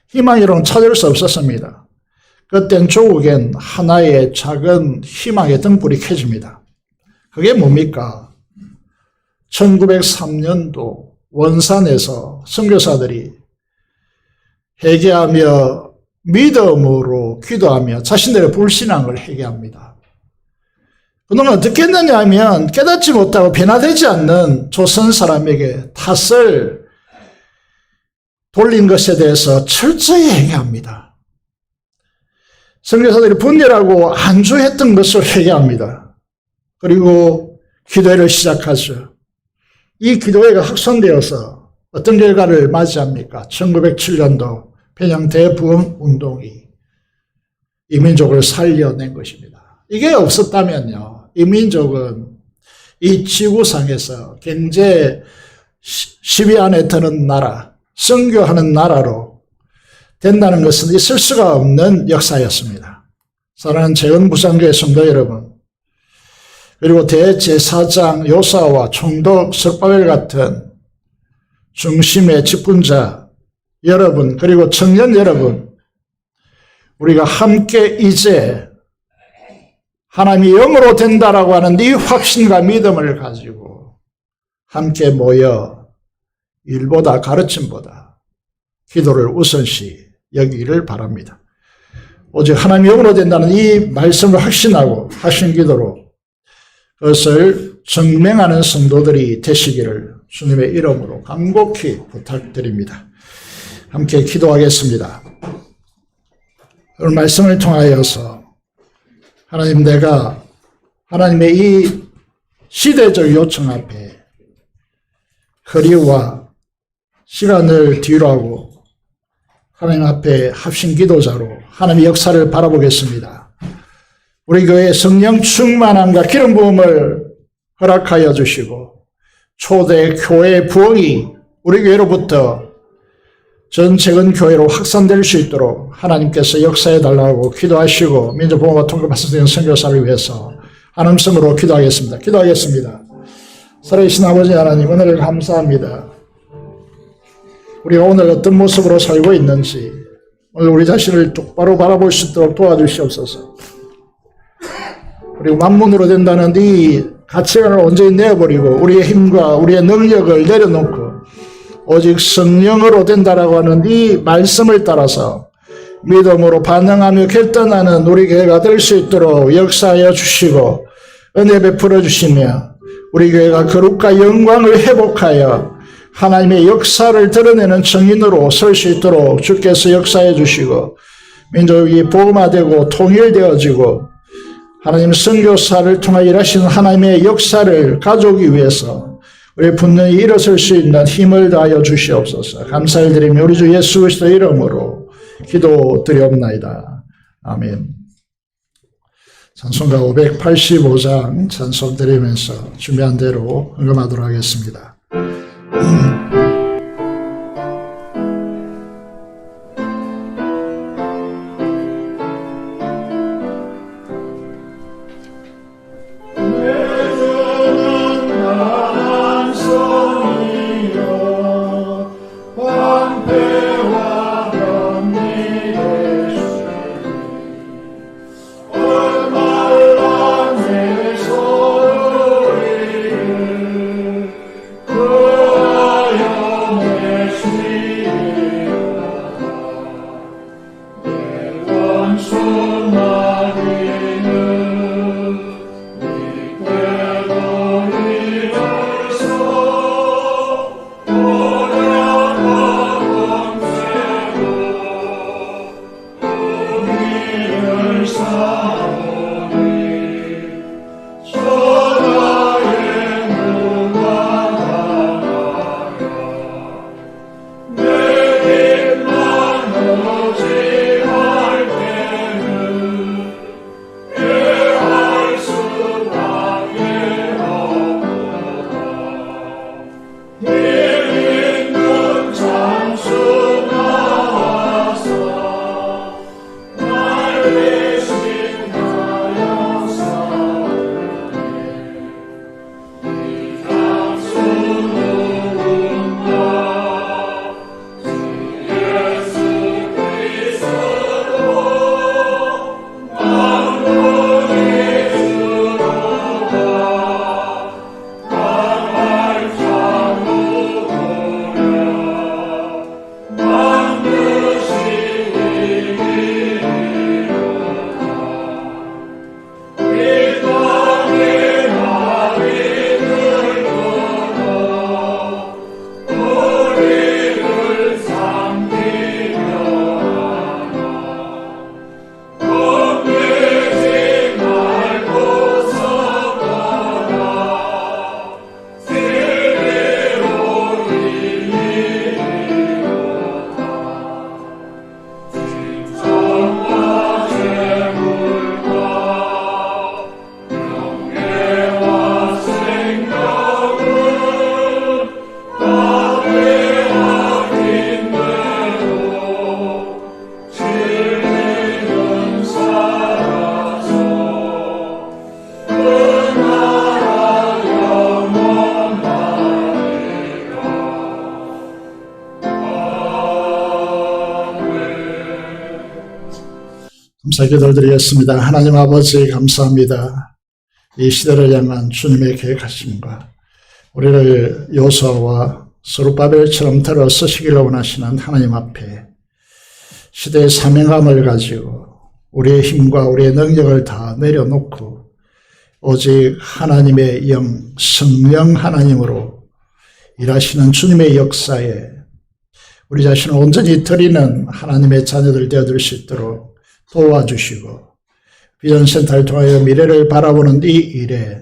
희망이로는 찾을 수 없었습니다. 그땐 조국엔 하나의 작은 희망의 등불이 켜집니다. 그게 뭡니까? 1903년도 원산에서 선교사들이 회개하며 믿음으로 기도하며 자신들의 불신앙을 회개합니다. 그동안 어떻게 했느냐 하면 깨닫지 못하고 변화되지 않는 조선 사람에게 탓을 돌린 것에 대해서 철저히 회개합니다. 선교사들이 분열하고 안주했던 것을 회개합니다. 그리고 기도회를 시작하죠. 이 기도회가 확산되어서 어떤 결과를 맞이합니까? 1907년도 평양 대부흥 운동이 이 민족을 살려낸 것입니다. 이게 없었다면요, 이 민족은 이 지구상에서 경제 10위 안에 드는 나라, 선교하는 나라로 된다는 것은 있을 수가 없는 역사였습니다. 사랑하는 재헌부산교회 성도 여러분, 그리고 대제사장 요사와 총독 석바벨 같은 중심의 직분자 여러분, 그리고 청년 여러분, 우리가 함께 이제 하나님이 영으로 된다라고 하는 이 확신과 믿음을 가지고 함께 모여 일보다 가르침보다 기도를 우선시 여기기를 바랍니다. 오직 하나님이 영으로 된다는 이 말씀을 확신하고 하신 기도로 그것을 증명하는 성도들이 되시기를 주님의 이름으로 간곡히 부탁드립니다. 함께 기도하겠습니다. 오늘 말씀을 통하여서 하나님, 내가 하나님의 이 시대적 요청 앞에 거리와 시간을 뒤로하고 하나님 앞에 합심 기도자로 하나님의 역사를 바라보겠습니다. 우리 교회에 성령 충만함과 기름 부음을 허락하여 주시고 초대 교회 부흥이 우리 교회로부터 전 재건 교회로 확산될 수 있도록 하나님께서 역사해 달라고 기도하시고 민족 보호와 통일 발전되는 선교사를 위해서 하나님성으로 기도하겠습니다. 기도하겠습니다. 살아계신 아버지 하나님, 은혜를 감사합니다. 우리가 오늘 어떤 모습으로 살고 있는지 오늘 우리 자신을 똑바로 바라볼 수 있도록 도와주시옵소서. 그리고 만문으로 된다는 이 가치관을 온전히 내어버리고 우리의 힘과 우리의 능력을 내려놓고 오직 성령으로 된다라고 하는 이 말씀을 따라서 믿음으로 반응하며 결단하는 우리 교회가 될 수 있도록 역사하여 주시고 은혜 베풀어 주시며 우리 교회가 거룩과 영광을 회복하여 하나님의 역사를 드러내는 증인으로 설 수 있도록 주께서 역사해 주시고 민족이 복음화되고 통일되어지고 하나님 선교사를 통해 일하시는 하나님의 역사를 가져오기 위해서 우리 분명히 일어설 수 있는 힘을 다하여 주시옵소서. 감사를 드리며 우리 주 예수 그리스도 이름으로 기도드리옵나이다. 아멘. 찬송가 585장 찬송 드리면서 준비한 대로 헌금하도록 하겠습니다. 감사 기도드리겠습니다. 하나님 아버지 감사합니다. 이 시대를 향한 주님의 계획하심과 우리를 요수아와 스룹바벨처럼 들어 쓰시기를 원하시는 하나님 앞에 시대의 사명감을 가지고 우리의 힘과 우리의 능력을 다 내려놓고 오직 하나님의 영, 성령 하나님으로 일하시는 주님의 역사에 우리 자신을 온전히 드리는 하나님의 자녀들 되어들 수 있도록 도와주시고 비전센터를 통하여 미래를 바라보는 이 일에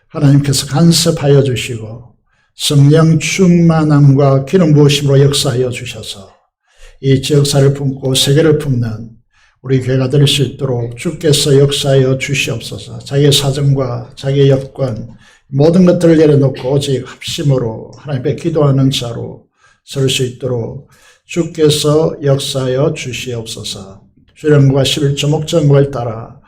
하나님께서 간섭하여 주시고 성령 충만함과 기름 부으심으로 역사하여 주셔서 이 지역사를 품고 세계를 품는 우리 교회가 될 수 있도록 주께서 역사하여 주시옵소서. 자기의 사정과 자기의 여건 모든 것들을 내려놓고 오직 합심으로 하나님께 기도하는 자로 설 수 있도록 주께서 역사하여 주시옵소서. 주령과 11조 목전국을 따라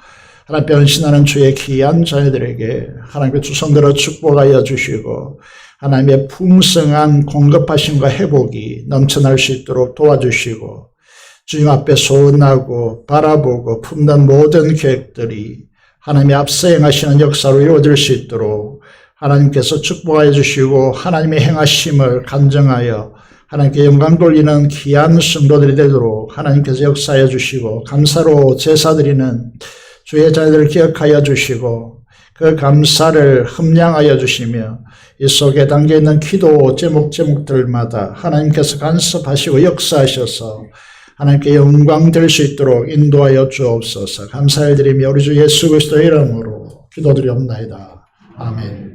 하나님께 헌신하는 주의 귀한 자녀들에게 하나님께 주성들어 축복하여 주시고 하나님의 풍성한 공급하심과 회복이 넘쳐날 수 있도록 도와주시고 주님 앞에 소원하고 바라보고 품는 모든 계획들이 하나님의 앞서 행하시는 역사로 이루어질 수 있도록 하나님께서 축복하여 주시고 하나님의 행하심을 간증하여 하나님께 영광 돌리는 귀한 성도들이 되도록 하나님께서 역사하여 주시고 감사로 제사드리는 주의 자녀들을 기억하여 주시고 그 감사를 흠량하여 주시며 이 속에 담겨있는 기도 제목들마다 하나님께서 간섭하시고 역사하셔서 하나님께 영광 될 수 있도록 인도하여 주옵소서. 감사를 드리며 우리 주 예수 그리스도의 이름으로 기도드리옵나이다. 아멘.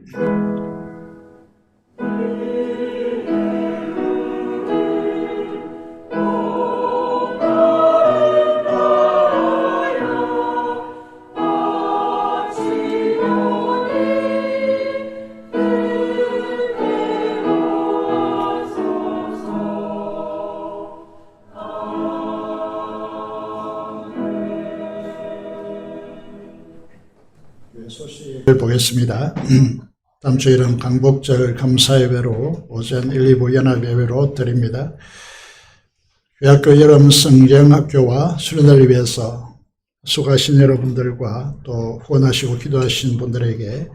소식을 보겠습니다. 다음 주일은 강복절 감사예배로 오전 1, 2부 연합예배로 드립니다. 교학교 여름 성경학교와 수련회를 위해서 수고하신 여러분들과 또 후원하시고 기도하신 분들에게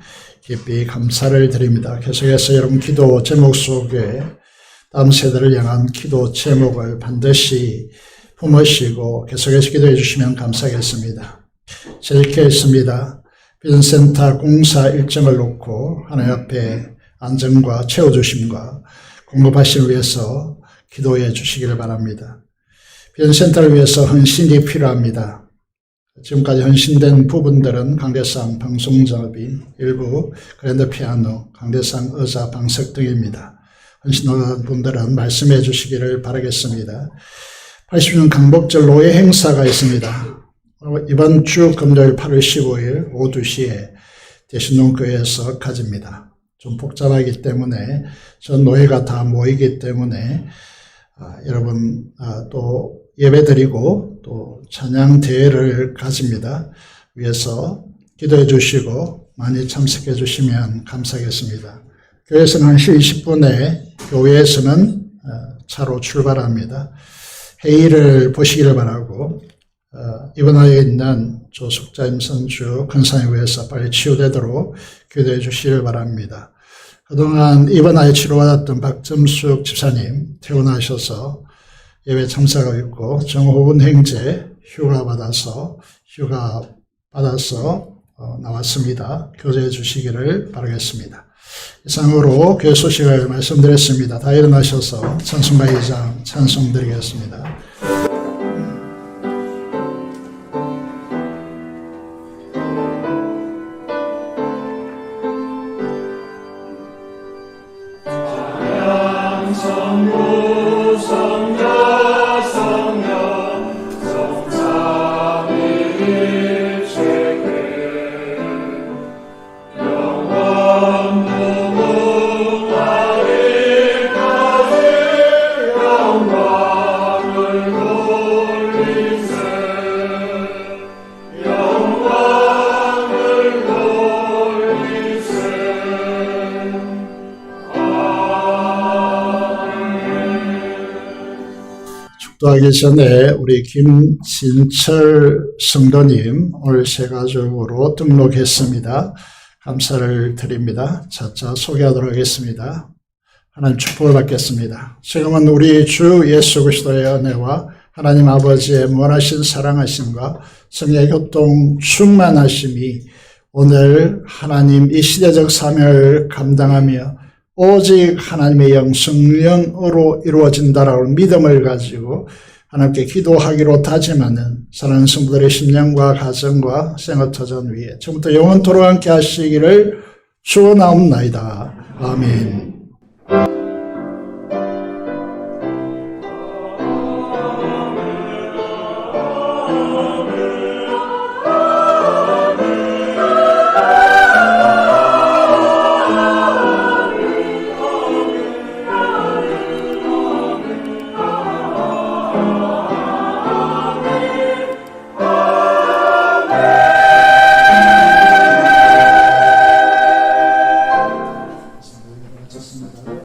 깊이 감사를 드립니다. 계속해서 여러분 기도 제목 속에 다음 세대를 향한 기도 제목을 반드시 품으시고 계속해서 기도해 주시면 감사하겠습니다. 제게 있습니다. 비전센터 공사 일정을 놓고 하나님 앞에 안전과 채워주심과 공급하시기 위해서 기도해 주시기를 바랍니다. 비전센터를 위해서 헌신이 필요합니다. 지금까지 헌신된 부분들은 강대상 방송작업인 일부 그랜드 피아노, 강대상 의자 방석 등입니다. 헌신한 분들은 말씀해 주시기를 바라겠습니다. 80년 강복절 노예 행사가 있습니다. 이번 주 금요일 8월 15일 오후 2시에 대신동교회에서 가집니다. 좀 복잡하기 때문에 전 노예가 다 모이기 때문에 여러분 또 예배드리고 또 찬양 대회를 가집니다. 위해서 기도해 주시고 많이 참석해 주시면 감사하겠습니다. 교회에서는 1시 20분에 교회에서는 차로 출발합니다. 회의를 보시기를 바라고 입원하여 있는 조숙자임 선주 근상에 의해서 빨리 치유되도록 기도해 주시길 바랍니다. 그동안 입원하여 치료받았던 박점숙 집사님 퇴원하셔서 예배 참석하고 있고 정호분 형제 휴가 받아서 나왔습니다. 교제해 주시기를 바라겠습니다. 이상으로 교회 소식을 말씀드렸습니다. 다 일어나셔서 찬송가 2장 찬송드리겠습니다. 하기 전에 우리 김진철 성도님 오늘 새 가족으로 등록했습니다. 감사를 드립니다. 차차 소개하도록 하겠습니다. 하나님 축복을 받겠습니다. 지금은 우리 주 예수 그리스도의 은혜와 하나님 아버지의 무한하신 사랑하심과 성령의 교통 충만하심이 오늘 하나님 이 시대적 사명을 감당하며 오직 하나님의 영 성령으로 이루어진다라고 믿음을 가지고 하나님께 기도하기로 다짐하는 사랑하는 성도들의 심령과 가정과 생활터전 위에 지금부터 영원토록 함께 하시기를 축원하옵나이다. 아멘.